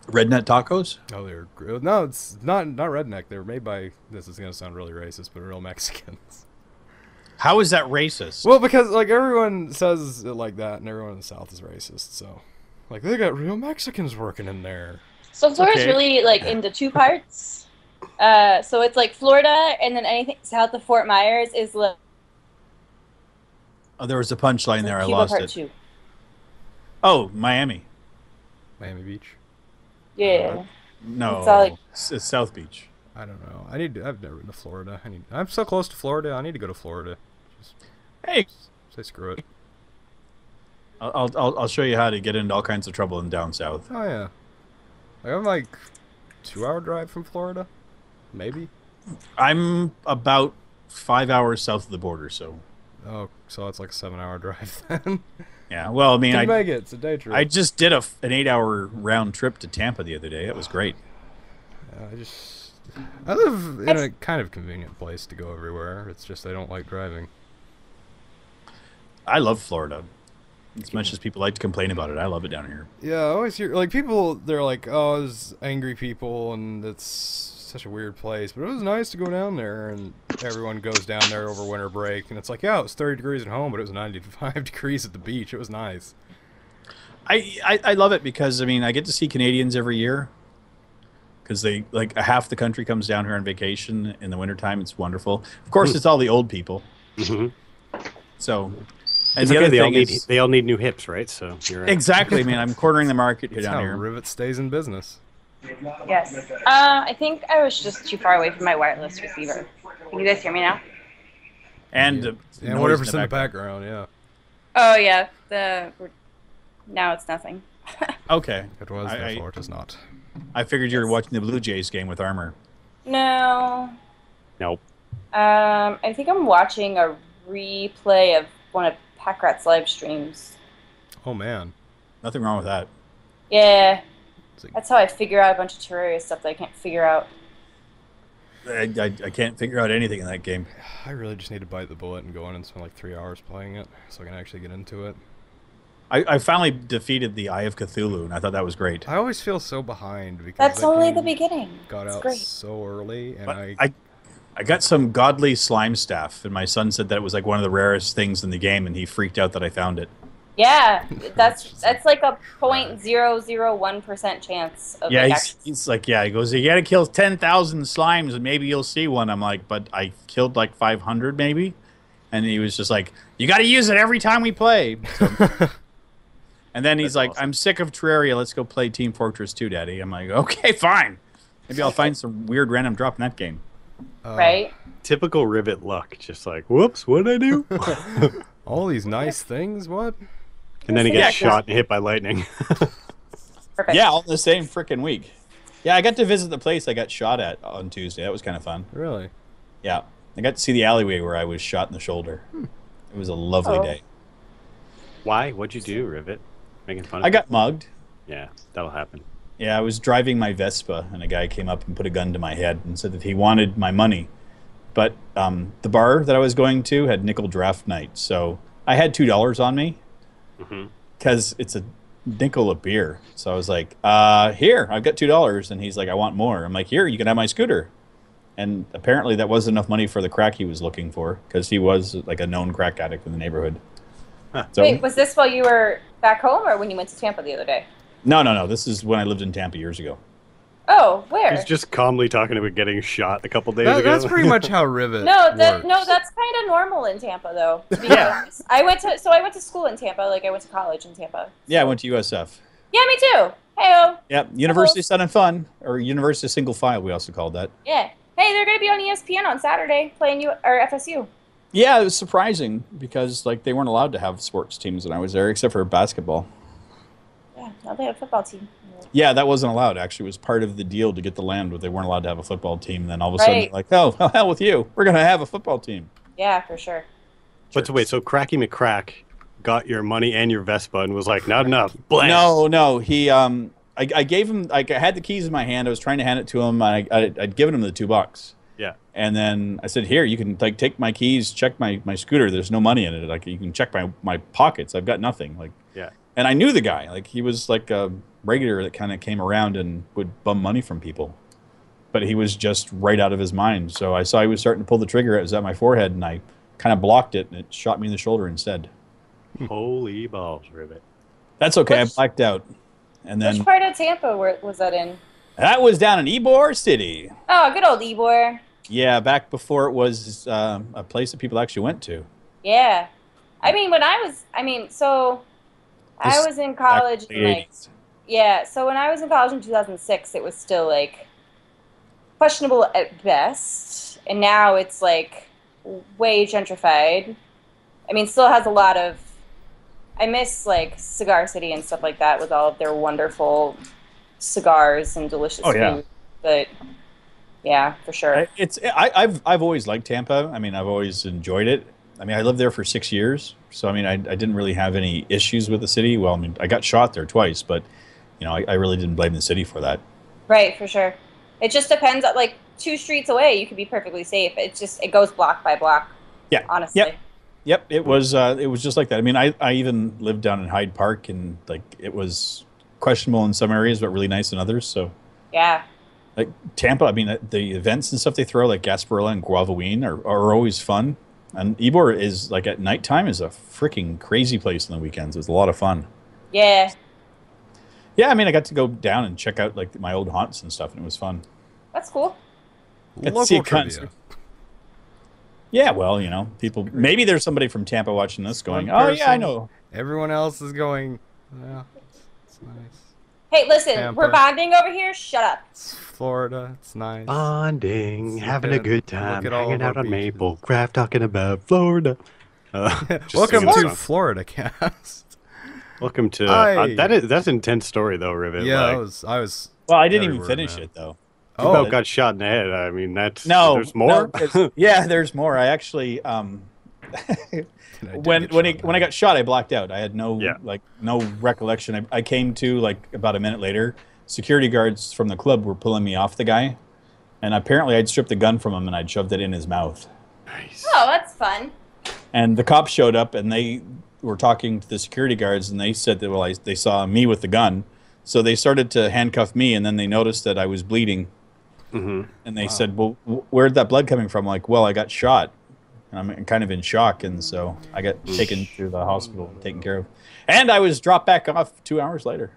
Redneck tacos? Oh, they're great. No, it's not redneck. They were made by, this is going to sound really racist, but real Mexicans. How is that racist? Well, because like everyone says it like that, and everyone in the South is racist. So, like they got real Mexicans working in there. So Florida's really like into two parts. So it's like Florida, and then anything south of Fort Myers is like. Oh, there was a punchline there. I Cuba lost part it. 2. Oh, Miami. Miami Beach. Yeah. No, It's all like- it's South Beach. I don't know. I've never been to Florida. I'm so close to Florida. I need to go to Florida. Just Hey, say screw it. I'll show you how to get into all kinds of trouble in down south. Oh yeah. I'm like 2-hour drive from Florida, maybe. I'm about 5 hours south of the border, so. Oh, so it's like a 7-hour drive then. Yeah, well, I mean, Can make it. It's a day trip. I just did an 8-hour round trip to Tampa the other day. That was great. I live in a kind of convenient place to go everywhere. It's just I don't like driving. I love Florida. As much as people like to complain about it, I love it down here. Yeah, I always hear like people. They're like, "Oh, it's angry people, and it's such a weird place." But it was nice to go down there, and everyone goes down there over winter break, and it's like, yeah, it was 30 degrees at home, but it was 95 degrees at the beach. It was nice. I love it because I mean I get to see Canadians every year. Because they like half the country comes down here on vacation in the wintertime. It's wonderful. Of course, it's all the old people. Mm-hmm. So, and it's the okay, other thing is they all need new hips, right? So you're right. Exactly, man. I'm cornering the market here That's down how here. Rivet stays in business. Yes. I think I was just too far away from my wireless receiver. Can you guys hear me now? And And whatever's in the background, yeah. Oh yeah. Now it's nothing. Okay. It was, therefore it is not. I figured you were watching the Blue Jays game with Armor. No. Nope. I think I'm watching a replay of one of Packrat's live streams. Oh man. Nothing wrong with that. Yeah. Like, that's how I figure out a bunch of Terraria stuff that I can't figure out. I can't figure out anything in that game. I really just need to bite the bullet and go in and spend like 3 hours playing it so I can actually get into it. I finally defeated the Eye of Cthulhu, and I thought that was great. I always feel so behind because that's that only game the beginning. Got it's out great. so early, and But I got some godly slime staff, and my son said that it was like one of the rarest things in the game, and he freaked out that I found it. Yeah, that's like a 0.001% chance of Yeah, it he's like, yeah, he goes, you gotta kill 10,000 slimes, and maybe you'll see one. I'm like, but I killed like 500 maybe, and he was just like, you gotta use it every time we play. So, and then he's like, awesome. I'm sick of Terraria. Let's go play Team Fortress 2, Daddy. I'm like, okay, fine. Maybe I'll find some weird random drop in that game. Right? Typical Rivet luck. Just like, whoops, what did I do? All these nice things, what? And then he gets shot and hit by lightning. Perfect. Yeah, all in the same freaking week. Yeah, I got to visit the place I got shot at on Tuesday. That was kind of fun. Really? Yeah. I got to see the alleyway where I was shot in the shoulder. It was a lovely day. Why? What'd you do, Rivet? Making fun of I got mugged. Yeah, that'll happen. Yeah, I was driving my Vespa, and a guy came up and put a gun to my head and said that he wanted my money. But the bar that I was going to had nickel draft night, so I had $2 on me because it's a nickel a beer. So I was like, here, I've got $2. And he's like, I want more. I'm like, here, you can have my scooter. And apparently that wasn't enough money for the crack he was looking for because he was like a known crack addict in the neighborhood. Huh. So, wait, was this while you were back home or when you went to Tampa the other day? No. This is when I lived in Tampa years ago. Oh, where? He's just calmly talking about getting shot a couple days ago. That's pretty much how Rivet No, works. that's kind of normal in Tampa, though. To be honest. I went to school in Tampa. Like I went to college in Tampa. So. Yeah, I went to USF. Yeah, me too. Heyo. Yep, University of Sun and Fun, or University of Single File, we also called that. Yeah. Hey, they're gonna be on ESPN on Saturday playing FSU. Yeah, it was surprising because like they weren't allowed to have sports teams when I was there, except for basketball. Yeah, now they have a football team. Yeah, that wasn't allowed. Actually, it was part of the deal to get the land, but they weren't allowed to have a football team. And then all of a sudden, they're like, "Oh, hell with you! We're gonna have a football team." Yeah, for sure. But wait, so Cracky McCrack got your money and your Vespa and was like, "Not enough." Blam. No. He, I gave him. Like, I had the keys in my hand. I was trying to hand it to him. I'd given him the $2. Yeah. And then I said, "Here, you can like take my keys, check my scooter. There's no money in it. Like, you can check my pockets. I've got nothing." Like, yeah. And I knew the guy. Like, he was like a regular that kind of came around and would bum money from people. But he was just right out of his mind. So I saw he was starting to pull the trigger. It was at my forehead, and I kind of blocked it, and it shot me in the shoulder instead. Holy balls, Rivet. That's okay. I blacked out. And then which part of Tampa was that in? That was down in Ybor City. Oh, good old Ybor. Yeah, back before it was a place that people actually went to. Yeah. I mean, I was in college in, like, yeah, so when I was in college in 2006, it was still, like, questionable at best, and now it's, like, way gentrified. I mean, still has a lot of, I miss, like, Cigar City and stuff like that with all of their wonderful cigars and delicious food, but, yeah, for sure. I've always liked Tampa. I mean, I've always enjoyed it. I mean, I lived there for 6 years, so I mean, I didn't really have any issues with the city. Well, I mean, I got shot there twice, but you know, I really didn't blame the city for that. Right, for sure. It just depends. Like 2 streets away, you could be perfectly safe. It goes block by block. Yeah, honestly. Yep. It was just like that. I mean, I even lived down in Hyde Park, and like it was questionable in some areas, but really nice in others. So yeah. Like Tampa, I mean, the events and stuff they throw, like Gasparilla and Guavaween, are always fun. And Ybor is, like, at nighttime is a freaking crazy place on the weekends. It's a lot of fun. Yeah. Yeah, I mean, I got to go down and check out, like, my old haunts and stuff, and it was fun. That's cool. Got to see a concert. Yeah, well, you know, people... Maybe there's somebody from Tampa watching this going, oh, yeah, I know. Everyone else is going, yeah, it's nice. Hey, listen, Tampa. We're bonding over here. Shut up. It's Florida. It's nice. Bonding, having a good time, hanging out on Maplecast, talking about Florida. Welcome to Florida Cast. Welcome to that's an intense story though, Rivet. Yeah, like, I was. Well, I didn't even finish it though. Oh, got shot in the head. I mean, that's there's more. No, there's more. I actually when I got shot, I blacked out. I had no recollection. I came to like about a minute later. Security guards from the club were pulling me off the guy, and apparently I'd stripped the gun from him and I'd shoved it in his mouth. Nice. Oh, that's fun. And the cops showed up and they were talking to the security guards, and they said that they saw me with the gun, so they started to handcuff me, and then they noticed that I was bleeding, and they said, "Well, where'd that blood coming from?" I'm like, well, I got shot. And I'm kind of in shock, and so I got taken to the hospital and taken care of. And I was dropped back off 2 hours later.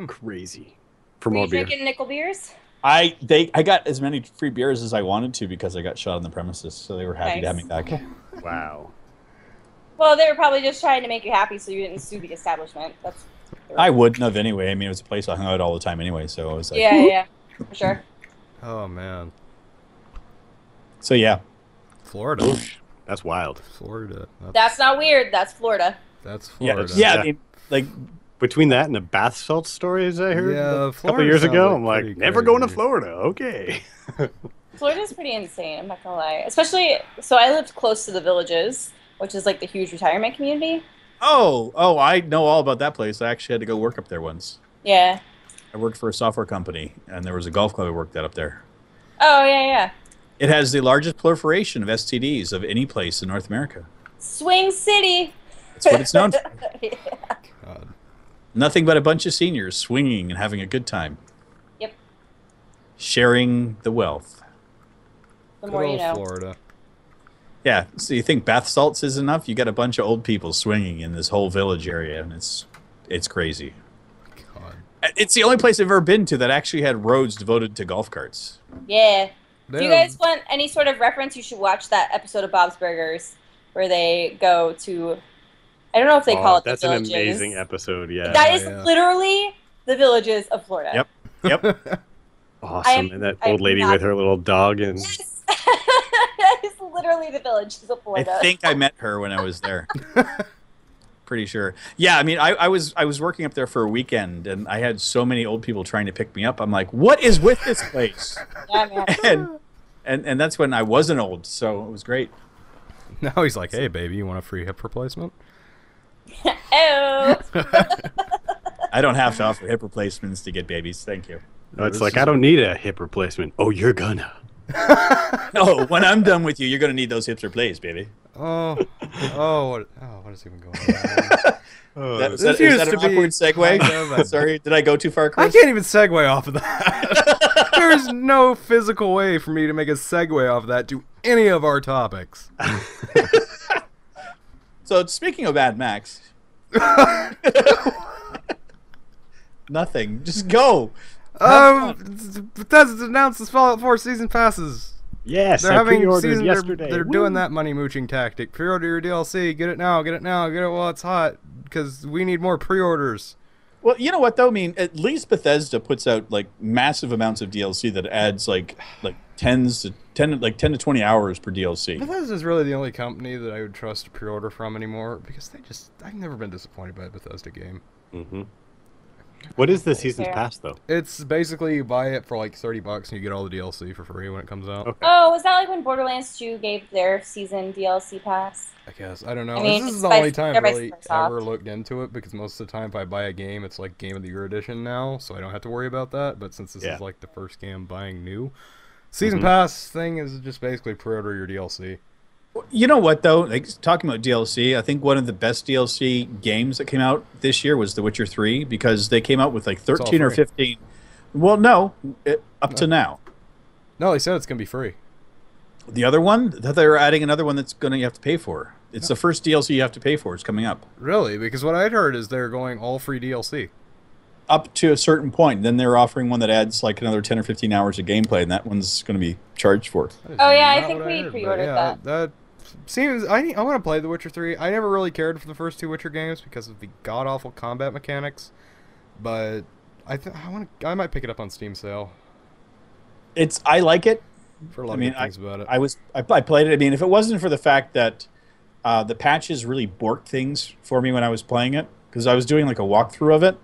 Crazy. For Were more you beer. drinking nickel beers? I got as many free beers as I wanted to because I got shot on the premises, so they were happy to have me back. Wow. Well, they were probably just trying to make you happy so you didn't sue the establishment. I wouldn't have anyway. I mean, it was a place I hung out all the time anyway, so I was like... Yeah, for sure. Oh, man. So, yeah. Florida. Oof. That's wild. Florida. That's not weird. That's Florida. That's Florida. Yeah, I mean, like... Between that and the bath salt stories I heard a couple years ago, I'm like, never going to Florida. Okay. Florida's pretty insane, I'm not going to lie. Especially, so I lived close to the Villages, which is like the huge retirement community. Oh, I know all about that place. I actually had to go work up there once. Yeah. I worked for a software company, and there was a golf club I worked at up there. Oh, yeah. It has the largest proliferation of STDs of any place in North America. Swing City. That's what it's known for. Yeah. God. Nothing but a bunch of seniors swinging and having a good time. Yep. Sharing the wealth. The more you know. Florida. Yeah, so you think bath salts is enough? You got a bunch of old people swinging in this whole village area, and it's crazy. God. It's the only place I've ever been to that actually had roads devoted to golf carts. Yeah. If you guys want any sort of reference, you should watch that episode of Bob's Burgers where they go to... I don't know if they call it the Villages. That's an amazing episode, yeah. That is literally the Villages of Florida. Yep. Awesome. And that old lady with her little dog. And Yes. That is literally totally the Village. She's a Florida. I think I met her when I was there. Pretty sure. Yeah, I mean, I was working up there for a weekend, and I had so many old people trying to pick me up. I'm like, what is with this place? Yeah, man. And that's when I wasn't old, so it was great. Now he's like, hey, baby, you want a free hip replacement? Oh. I don't have to offer hip replacements to get babies. Thank you. No, it's like, I don't need a hip replacement. Oh, you're gonna. No, when I'm done with you, you're going to need those hips replaced, baby. What is even going on? Is that an awkward segue? Sorry, did I go too far, Chris? I can't even segue off of that. There's no physical way for me to make a segue off of that to any of our topics. So, speaking of Mad Max. Nothing. Just go. Bethesda's announced this Fallout 4 season passes. Yes, they're I having pre-ordered yesterday. They're doing that money mooching tactic. Pre-order your DLC. Get it now. Get it now. Get it while it's hot. Because we need more pre-orders. Well, you know what though? I mean, at least Bethesda puts out like massive amounts of DLC that adds like 10 to 20 hours per DLC. Bethesda's really the only company that I would trust to pre-order from anymore because I've never been disappointed by a Bethesda game. Mm-hmm. What is the season's pass though? It's basically you buy it for like $30 and you get all the DLC for free when it comes out. Okay. Oh, was that like when Borderlands 2 gave their season DLC pass? I guess. I don't know. I mean, this is the only time I've really Microsoft. ever looked into it because most of the time if I buy a game, it's like Game of the Year edition now, so I don't have to worry about that. But since this is like the first game I'm buying new, season pass thing is just basically pre-order your DLC. You know what though? Like talking about DLC, I think one of the best DLC games that came out this year was The Witcher 3 because they came out with like 13 or 15. Well, no, up to now. No, they said it's gonna be free. The other one, they're adding another one that's you have to pay for. It's the first DLC you have to pay for. It's coming up. Really? Because what I'd heard is they're going all free DLC. Up to a certain point. Then they're offering one that adds like another 10 or 15 hours of gameplay, and that one's going to be charged for. Oh, yeah, I think we pre-ordered that. That seems... I want to play The Witcher 3. I never really cared for the first two Witcher games because of the god-awful combat mechanics. But I might pick it up on Steam sale. I like it. For a lot of good things about it. I played it. I mean, if it wasn't for the fact that the patches really borked things for me when I was playing it, because I was doing like a walkthrough of it,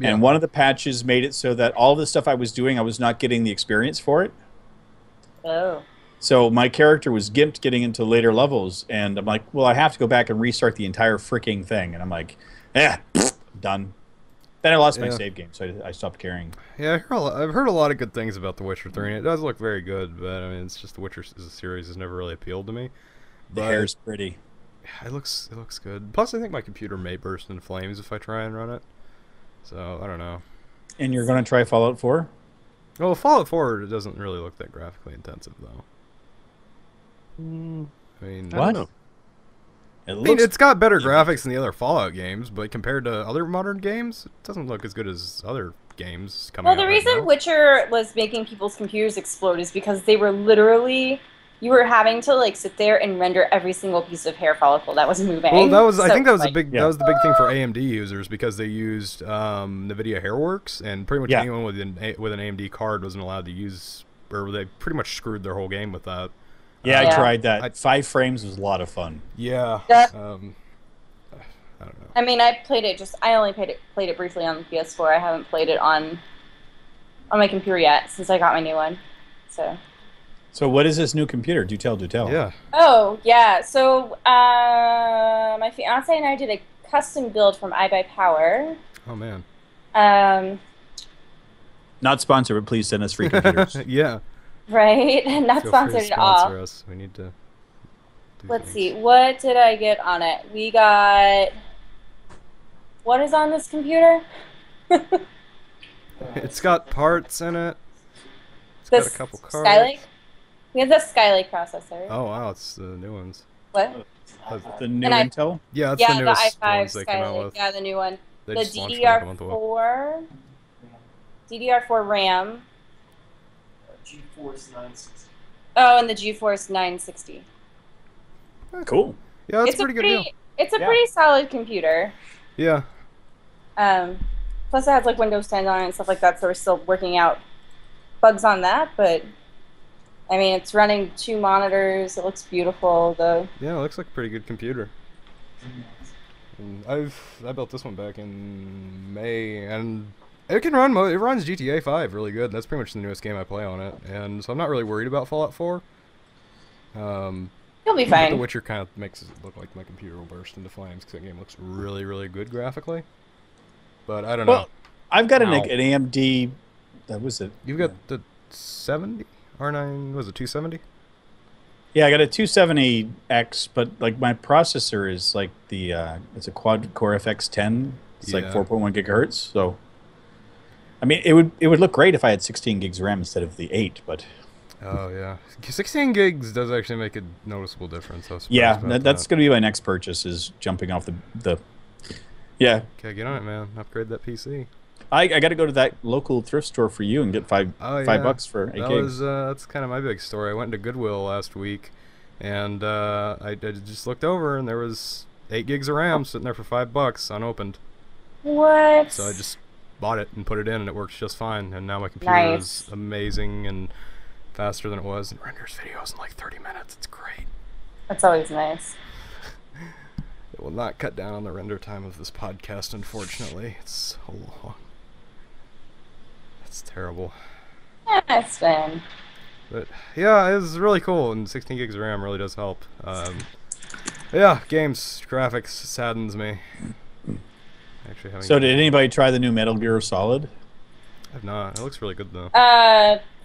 and one of the patches made it so that all of the stuff I was doing, I was not getting the experience for it. Oh. So my character was gimped getting into later levels, and I'm like, well, I have to go back and restart the entire freaking thing. And I'm like, done. Then I lost my save game, so I stopped caring. Yeah, I've heard a lot of good things about The Witcher 3, and it does look very good, but I mean, it's just The Witcher as a series has never really appealed to me. The hair's pretty. Yeah, it looks good. Plus, I think my computer may burst into flames if I try and run it. So, I don't know. And you're going to try Fallout 4? Well, Fallout 4 doesn't really look that graphically intensive, though. I mean, what? It's got better graphics than the other Fallout games, but compared to other modern games, it doesn't look as good as other games coming out. Well, the reason Witcher was making people's computers explode is because they were literally... You were having to like sit there and render every single piece of hair follicle that was moving. Well, I think that was the big thing for AMD users because they used NVIDIA Hairworks, and pretty much anyone with an AMD card wasn't allowed to use, or they pretty much screwed their whole game with that. Yeah, I tried that. 5 frames was a lot of fun. Yeah. I don't know. I mean, I only played it briefly on the PS4. I haven't played it on my computer yet since I got my new one. So what is this new computer? Do tell. Yeah. Oh, yeah. So my fiance and I did a custom build from iBuyPower. Oh, man. Not sponsored, but please send us free computers. Yeah. Right? Not sponsored at all. Us. We need to Let's see. What did I get on it? We got... What is on this computer? It's got parts in it. It's got a couple cards. Skylake? We have the Skylake processor. Oh, wow. It's the new ones. What? The new Intel? Yeah, it's the newest ones they came out Skylake. with. Yeah, the new one. They The just launched like a month ago. DDR4 RAM. GeForce 960. Oh, and the GeForce 960. Cool. Yeah, that's a pretty good deal. It's a pretty solid computer. Yeah. Plus it has like Windows 10 on it and stuff like that, so we're still working out bugs on that, but I mean, it's running 2 monitors. It looks beautiful. Yeah, it looks like a pretty good computer. And I built this one back in May, and it can run. It runs GTA 5 really good. That's pretty much the newest game I play on it, and so I'm not really worried about Fallout 4. You'll be fine. The Witcher kind of makes it look like my computer will burst into flames because that game looks really, really good graphically. But I don't know. I've got an AMD. That was it. You've got the 70 R9. Was it 270? Yeah, I got a 270X, but like my processor is like the it's a quad core FX10. It's like 4.1 gigahertz. So, I mean, it would look great if I had 16 gigs RAM instead of the 8, but. Oh yeah, 16 gigs does actually make a noticeable difference. Yeah, that's going to be my next purchase. Is jumping off the. Yeah. Okay, get on it, man. Upgrade that PC. I got to go to that local thrift store for you and get $5 for 8 gigs. That's kind of my big story. I went to Goodwill last week, and I just looked over, and there was 8 gigs of RAM sitting there for $5 unopened. What? So I just bought it and put it in, and it works just fine. And now my computer is amazing and faster than it was, and renders videos in like 30 minutes. It's great. That's always nice. It will not cut down on the render time of this podcast, unfortunately. It's so long. It's terrible. Yeah, it's fine. But yeah, it's really cool, and 16 gigs of RAM really does help. Yeah, games, graphics saddens me. Actually, so did anybody try the new Metal Gear Solid? I've not. It looks really good though.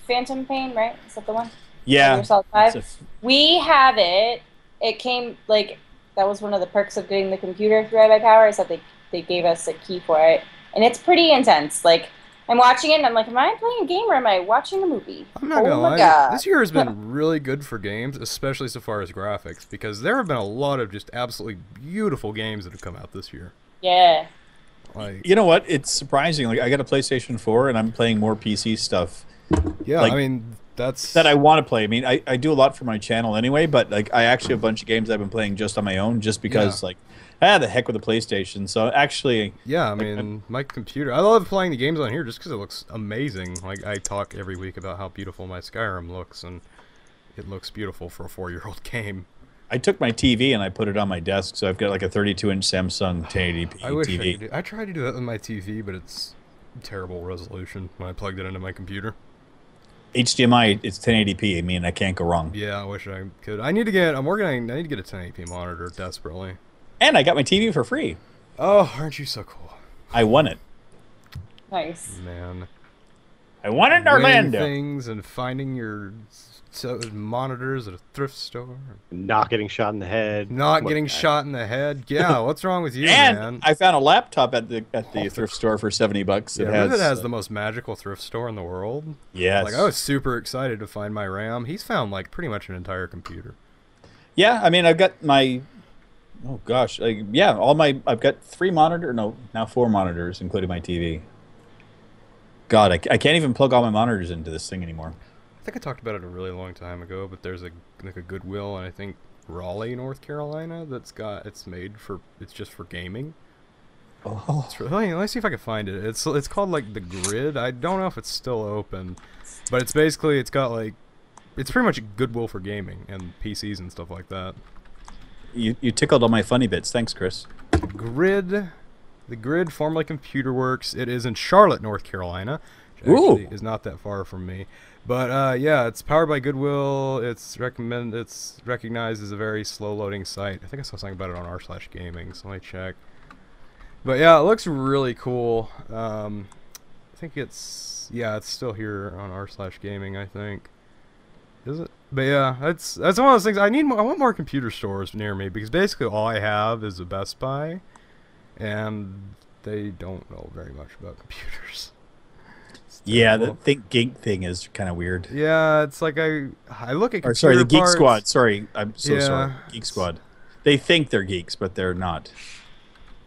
Phantom Pain, right? Is that the one? Yeah. Metal Gear Solid 5. We have it. It came like that was one of the perks of getting the computer through iBuyPower is that they gave us a key for it, and it's pretty intense. Like. I'm watching it and I'm like, am I playing a game or am I watching a movie? I'm not gonna lie. God. This year has been really good for games, especially so far as graphics, because there have been a lot of just absolutely beautiful games that have come out this year. Yeah. Like, you know what? It's surprising. Like I got a PlayStation 4 and I'm playing more PC stuff. Yeah, like, I mean that's that I want to play. I mean, I do a lot for my channel anyway, but like I actually have a bunch of games I've been playing just on my own, just because like. The heck with the PlayStation. So actually, yeah, I mean, my computer. I love playing the games on here just because it looks amazing. Like I talk every week about how beautiful my Skyrim looks, and it looks beautiful for a 4-year-old game. I took my TV and I put it on my desk, so I've got like a 32-inch Samsung 1080p I wish TV. I tried to do that with my TV, but it's terrible resolution when I plugged it into my computer. HDMI, it's 1080p. I mean, I can't go wrong. Yeah, I wish I could. I need to get. I need to get a 1080p monitor desperately. And I got my TV for free. Oh, aren't you so cool? I won it. Nice. Man. I won it in Orlando. Things and finding your monitors at a thrift store. Not getting shot in the head. Not getting shot in the head. Yeah, what's wrong with you, and man? I found a laptop at the thrift store for $70. Yeah, it has the most magical thrift store in the world. Yes. Like I was super excited to find my RAM. He's found like pretty much an entire computer. Yeah, I mean, I've got my. Oh gosh, I've got 3 monitors, now 4 monitors, including my TV. God, I can't even plug all my monitors into this thing anymore. I think I talked about it a really long time ago, but there's a Goodwill, and I think Raleigh, North Carolina, it's just for gaming. Oh. Let me see if I can find it. It's called like The Grid. I don't know if it's still open, but it's pretty much Goodwill for gaming and PCs and stuff like that. You tickled all my funny bits. Thanks, Chris. The Grid, formerly Computer Works. It is in Charlotte, North Carolina, which actually is not that far from me. But yeah, it's powered by Goodwill. It's recognized as a very slow-loading site. I think I saw something about it on r/gaming, so let me check. But yeah, it looks really cool. I think it's still here on r/gaming, I think. Is it? But yeah, that's one of those things. I want more computer stores near me, because basically all I have is a Best Buy, and they don't know very much about computers. Yeah, the Think Geek thing is kind of weird. Yeah, it's like I look at computer sorry, the Geek parts. Squad. Sorry, I'm so sorry. Geek Squad. They think they're geeks, but they're not.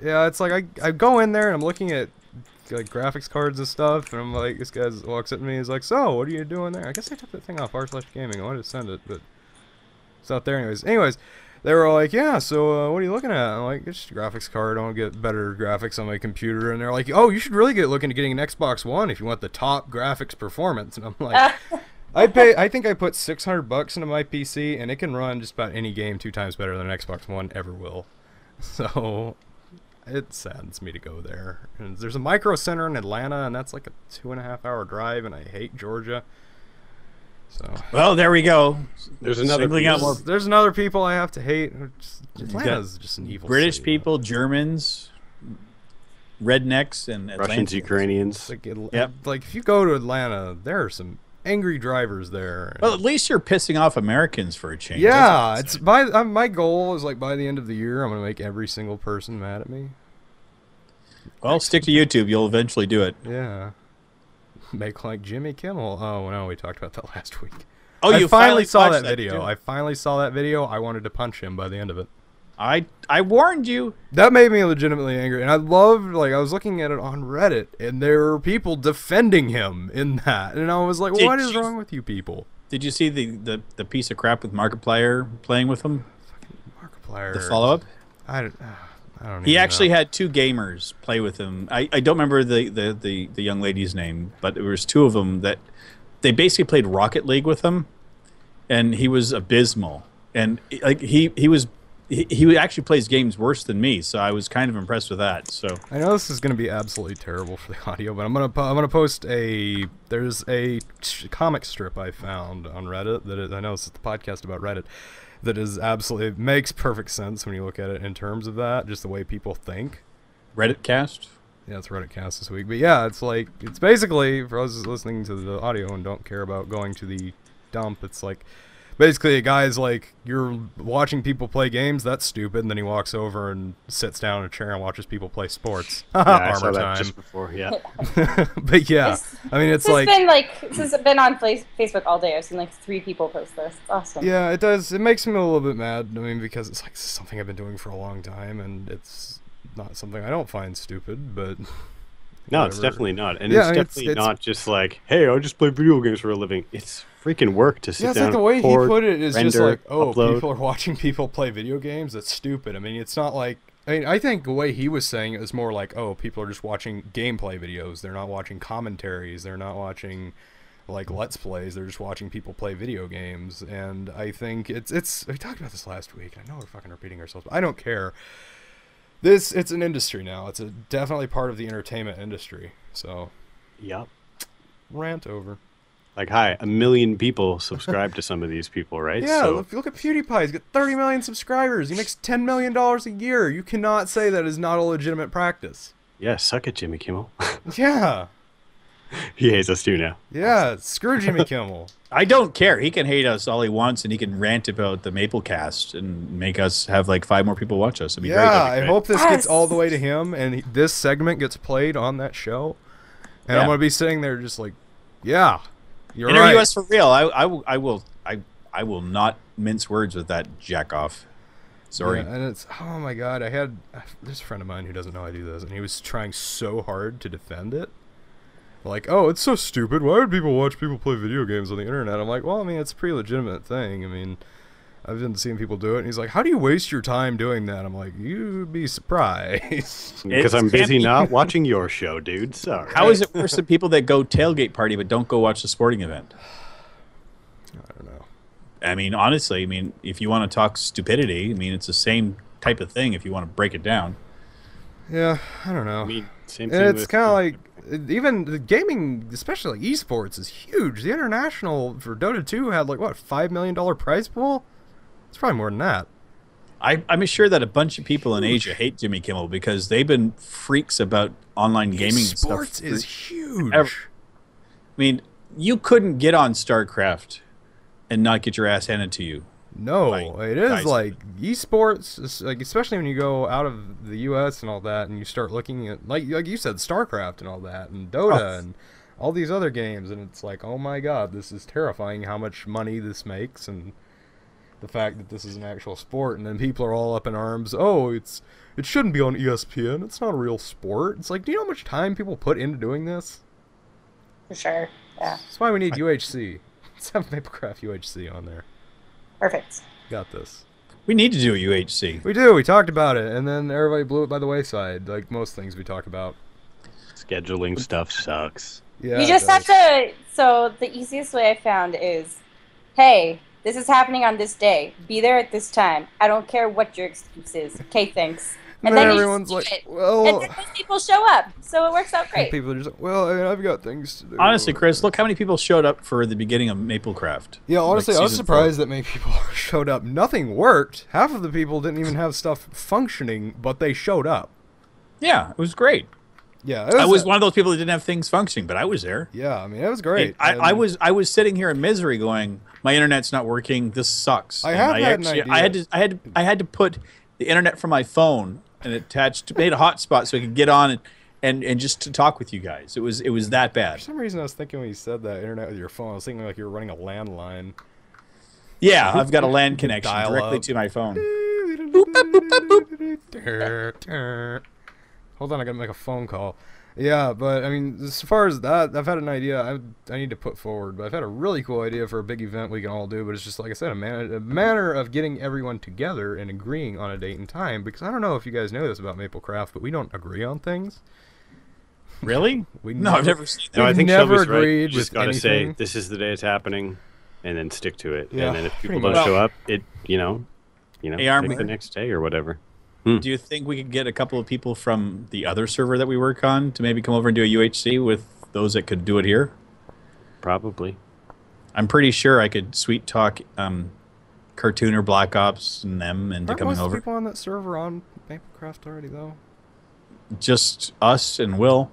Yeah, it's like I go in there and I'm looking at like graphics cards and stuff, and I'm like, this guy walks up to me, he's like, so what are you doing there? I guess I took that thing off r/gaming. I wanted to send it, but it's not there anyways. They were all like, yeah, so what are you looking at? I'm like, it's just a graphics card. I want to get better graphics on my computer. And they're like, oh, you should really looking at getting an Xbox One if you want the top graphics performance. And I'm like, I think I put $600 into my PC, and it can run just about any game 2 times better than an Xbox One ever will. So it saddens me to go there. And there's a Micro Center in Atlanta, and that's like a 2.5-hour drive, and I hate Georgia. So well, there we go. There's another. There's another people I have to hate. Atlanta's just an evil British city, people, Germans, rednecks, and Russians, Ukrainians. Like, like if you go to Atlanta, there are some angry drivers there. Well, at least you're pissing off Americans for a change. Yeah, it's my goal is like by the end of the year, I'm gonna make every single person mad at me. Well, stick to YouTube. You'll eventually do it. Yeah. Make like Jimmy Kimmel. Oh no, we talked about that last week. Oh, I you finally saw that watched video. I finally saw that video. I wanted to punch him by the end of it. I warned you. That made me legitimately angry, and I loved, like, I was looking at it on Reddit, and there were people defending him in that, and I was like, what is wrong with you people? Did you see the piece of crap with Markiplier playing with him? Markiplier. The follow-up? I don't He even actually know. had 2 gamers play with him. I don't remember the young lady's name, but there was 2 of them that they basically played Rocket League with him, and he was abysmal. And like he actually plays games worse than me, so I was kind of impressed with that. So I know this is going to be absolutely terrible for the audio, but I'm gonna post there's a comic strip I found on Reddit that I know this is the podcast about Reddit. That is absolutely, it makes perfect sense when you look at it in terms of that, just the way people think. Redditcast? Yeah, it's Redditcast this week. But yeah, it's like, it's basically, for those listening to the audio and don't care about going to the dump, it's like, basically a guy's like, you're watching people play games, that's stupid, and then he walks over and sits down in a chair and watches people play sports. Yeah, I saw Armor that time. just before, yeah. But yeah, I mean, it's like... This has been on Facebook all day. I've seen like 3 people post this. It's awesome. Yeah, it does. It makes me a little bit mad, I mean, because it's like, this is something I've been doing for a long time, and it's not something I don't find stupid, but... No, it's definitely not. And Yeah, it's definitely not just like, hey, I just play video games for a living. It's freaking work to sit down. Yeah, it's like the way he put it is just like, oh, upload. people are watching people play video games? That's stupid. I mean, it's not like... I mean, I think the way he was saying it was more like, oh, people are just watching gameplay videos. They're not watching commentaries. They're not watching, like, Let's Plays. They're just watching people play video games. And I think it's... We talked about this last week. I know we're fucking repeating ourselves, but I don't care. It's an industry now. It's definitely part of the entertainment industry. So, Yep. rant over. Like, hi, 1 million people subscribe to some of these people, right? Yeah, So, look at PewDiePie. He's got 30 million subscribers. He makes $10 million a year. You cannot say that is not a legitimate practice. yeah, suck it, Jimmy Kimmel. Yeah. He hates us too now. Yeah, screw Jimmy Kimmel. I don't care. He can hate us all he wants, and he can rant about the Maplecast and make us have like 5 more people watch us. It'd be great. Yeah, That'd be I great. hope this gets all the way to him, and this segment gets played on that show. And I'm Yeah. going to be sitting there just like, yeah, you're Interview right. us for real. I will not mince words with that jack off. Sorry. Yeah, and it's, oh my god, there's a friend of mine who doesn't know I do this, and he was trying so hard to defend it. Like, oh, it's so stupid. Why would people watch people play video games on the internet? I'm like, well, I mean, it's a pretty legitimate thing. I mean, I've been seeing people do it. And he's like, how do you waste your time doing that? I'm like, you'd be surprised. Because I'm busy not watching your show, dude. Sorry. How is it worse than people that go tailgate party but don't go watch the sporting event? I don't know. I mean, honestly, I mean, if you want to talk stupidity, I mean, it's the same type of thing if you want to break it down. Yeah, I don't know. I mean, same thing And it's with- kind of like, even the gaming, especially like esports, is huge. The international for Dota 2 had like, what, $5 million prize pool? It's probably more than that. I'm sure that a bunch of people in Asia hate Jimmy Kimmel because they've been freaks about online gaming and stuff. Esports is huge. I mean, you couldn't get on StarCraft and not get your ass handed to you. No, Like, it is guys. like esports, like especially when you go out of the U.S. and all that, and you start looking at like you said, StarCraft and all that, and Dota and all these other games, and it's like, oh my god, this is terrifying how much money this makes, and the fact that this is an actual sport, and then people are all up in arms. Oh, it shouldn't be on ESPN. It's not a real sport. It's like, do you know how much time people put into doing this? For sure. Yeah. That's why we need UHC. Let's have Maplecraft UHC on there. Perfect. Got this. We need to do a UHC. We do. We talked about it, and then everybody blew it by the wayside, like most things we talk about. Scheduling stuff sucks. Yeah, you just have to. So the easiest way I found is, hey, this is happening on this day. Be there at this time. I don't care what your excuse is. Okay, thanks. And then everyone's like, well, and then most people show up, so it works out great. People are just like, well, I mean, I've got things to do. Honestly, Chris, look how many people showed up for the beginning of Maplecraft. Yeah, honestly, like I was surprised that many people showed up. Nothing worked. Half of the people didn't even have stuff functioning, but they showed up. Yeah, it was great. Yeah, I was one of those people that didn't have things functioning, but I was there. Yeah, I mean, it was great. I was sitting here in misery, going, my internet's not working. This sucks. I had an idea. I had to put the internet from my phone and made a hotspot so I could get on and just to talk with you guys. It was that bad. For some reason, I was thinking when you said that internet with your phone, I was thinking like you were running a landline. Yeah, I've got a LAN connection directly to my phone. Hold on, I gotta make a phone call. Yeah, but I mean, as far as that, I've had an idea I need to put forward. But I've had a really cool idea for a big event we can all do. But it's just like I said, a manner of getting everyone together and agreeing on a date and time. Because I don't know if you guys know this about Maplecraft, but we don't agree on things. Really? I've never seen that. No, I think never Shelby's right. agreed You just with gotta say anything. this is the day it's happening, and then stick to it. Yeah, and then if people pretty don't much. show up, Hey, Army. pick the next day or whatever. Do you think we could get a couple of people from the other server that we work on to maybe come over and do a UHC with those that could do it here? Probably. I'm pretty sure I could sweet talk Cartooner, Black Ops, and them into Aren't coming most over. people on that server on Maplecraft already though? Just us and Will.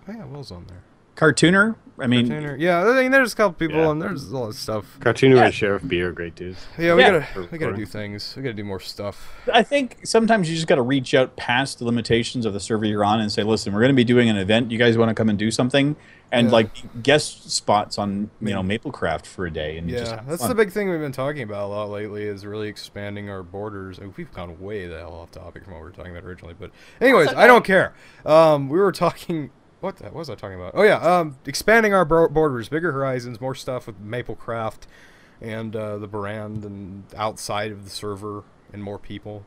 Oh yeah, Will's on there. Cartooner? I mean, Yeah, I mean, there's a couple people Yeah. and there's a lot of stuff. Cartooner and Sheriff B are great dudes. Yeah, we Yeah. gotta do things. We gotta do more stuff. I think sometimes you just got to reach out past the limitations of the server you're on and say, listen, we're going to be doing an event. You guys want to come and do something? And Yeah. like guest spots on, Maplecraft for a day. And just Yeah, have that's fun. the big thing we've been talking about a lot lately is really expanding our borders. I mean, we've gone way the hell off topic from what we were talking about originally, but anyways, I don't care. We were talking. What was I talking about? Oh yeah, expanding our borders, bigger horizons, more stuff with Maplecraft, and the brand, and outside of the server, and more people.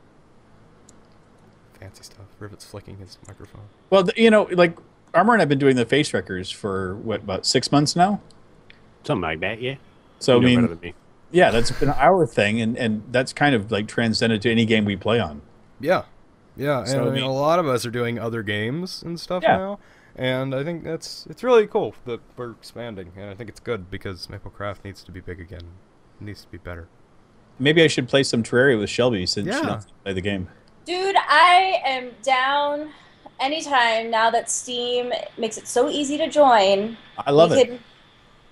Fancy stuff. Rivet's flicking his microphone. Well, like Armor and I've been doing the face wreckers for about 6 months now. Something like that, yeah. So You know I better mean, than me. yeah, that's been our thing, and that's kind of like transcended to any game we play on. Yeah, yeah, and So, I I mean, mean- a lot of us are doing other games and stuff Yeah. now, and I think it's really cool that we're expanding, and I think it's good because Maplecraft needs to be big again. It needs to be better. Maybe I should play some Terraria with Shelby since she Yeah. doesn't play the game. Dude, I am down anytime now that Steam makes it so easy to join. I love it.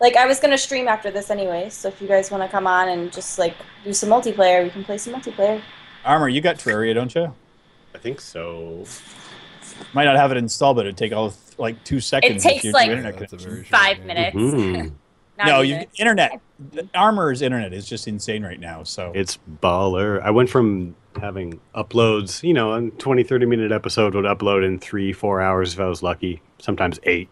Like, I was going to stream after this anyway, so if you guys want to come on and just, like, do some multiplayer, we can play some multiplayer. Armor, you got Terraria, don't you? I think so. Might not have it installed, but it'd take all like 2 seconds. takes, if you like, do internet Yeah, that's a connection. very short 5 game. minutes. Mhm. Not No, even. internet. Armor's internet is just insane right now. So It's baller. I went from having uploads, a 20, 30-minute episode would upload in 3-4 hours if I was lucky, sometimes 8,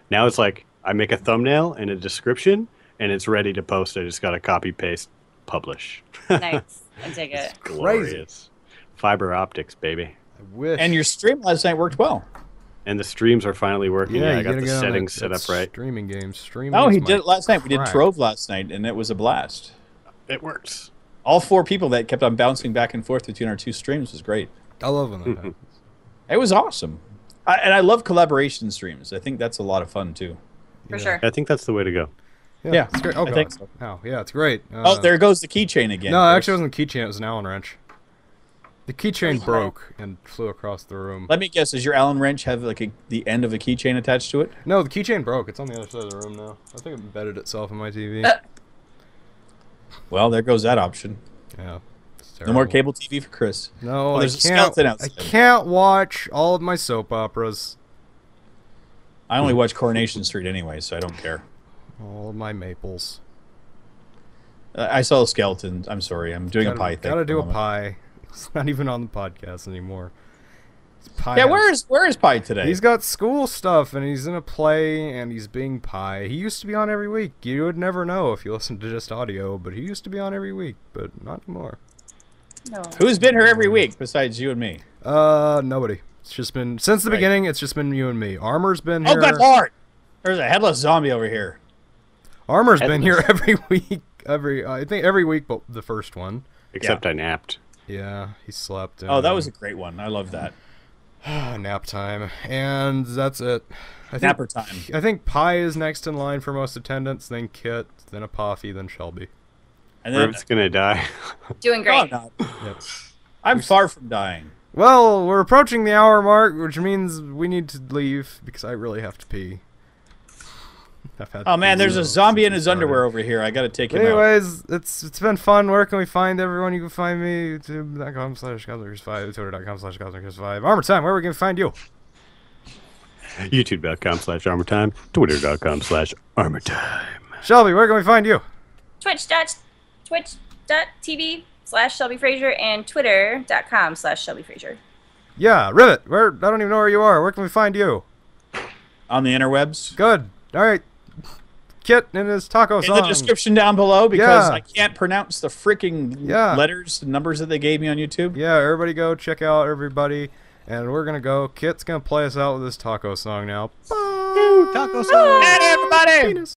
Now it's like I make a thumbnail and a description, and it's ready to post. I just got to copy, paste, publish. Nice. I take it. Glorious. Fiber optics, baby. I wish. and your stream last night worked well. And the streams are finally working. Yeah, I you got gotta the get on settings that set up right. Streaming games. Streaming. Oh, is he my did it last night. We did crack. Trove last night, and it was a blast. It works. All 4 people that kept on bouncing back and forth between our 2 streams was great. I love when that happens. It was awesome. And I love collaboration streams. I think that's a lot of fun too. For Yeah. sure. I think that's the way to go. Yeah, it's great. Oh, I think God. so. Oh, yeah, it's great. Oh, there goes the keychain again. No, actually, it wasn't a keychain. It was an Allen wrench. The keychain broke and flew across the room. Let me guess. Does your Allen wrench have like the end of a keychain attached to it? No, the keychain broke. It's on the other side of the room now. I think it embedded itself in my TV. Well, there goes that option. Yeah. It's No more terrible. cable TV for Chris. No, Oh, there's a I can't. skeleton I outside. can't watch all of my soap operas. I only watch Coronation Street anyway, so I don't care. All of my maples. I saw a skeleton. I'm sorry. I'm doing a pie thing. Gotta at the do a moment. pie. It's not even on the podcast anymore. It's pie. Yeah, where is Pie today? He's got school stuff, and he's in a play, and he's being Pie. He used to be on every week. You would never know if you listened to just audio, but he used to be on every week, but not anymore. No. Who's been here every week besides you and me? Nobody. It's just been since the Right. beginning. It's just been you and me. Armor's been Oh, here. good lord! There's a headless zombie over here. Armor's been here every week. I think every week, but the first one. Except I napped. Yeah, he slept. Oh, that was a great one. I love that. Nap time, and that's it. Napper time. I think Pi is next in line for most attendance, then Kit, then Apophie, then Shelby. And then Rivet's gonna die. Doing great. No, yep. I'm far from dying. Well, we're approaching the hour mark, which means we need to leave because I really have to pee. Oh man, there's a zombie in his underwear over here. I gotta take him out. Anyways, it's been fun. Where can we find everyone? You can find me youtube.com/Cosmicus5, twitter.com/Cosmicus5. Armor Time, where are we gonna find you? YouTube.com/ArmorTime, Twitter.com/ArmorTime. Shelby, where can we find you? Twitch.tv/Shelby Fraser and Twitter.com/Shelby Fraser. Yeah, Rivet, I don't even know where you are. Where can we find you? On the interwebs. Good. All right. Kit and his taco song. In the description down below, because I can't pronounce the freaking letters and numbers that they gave me on YouTube. Yeah, everybody go check out everybody. And we're going to go. Kit's going to play us out with this taco song now. Bye. Taco song. Hey, everybody. Penis.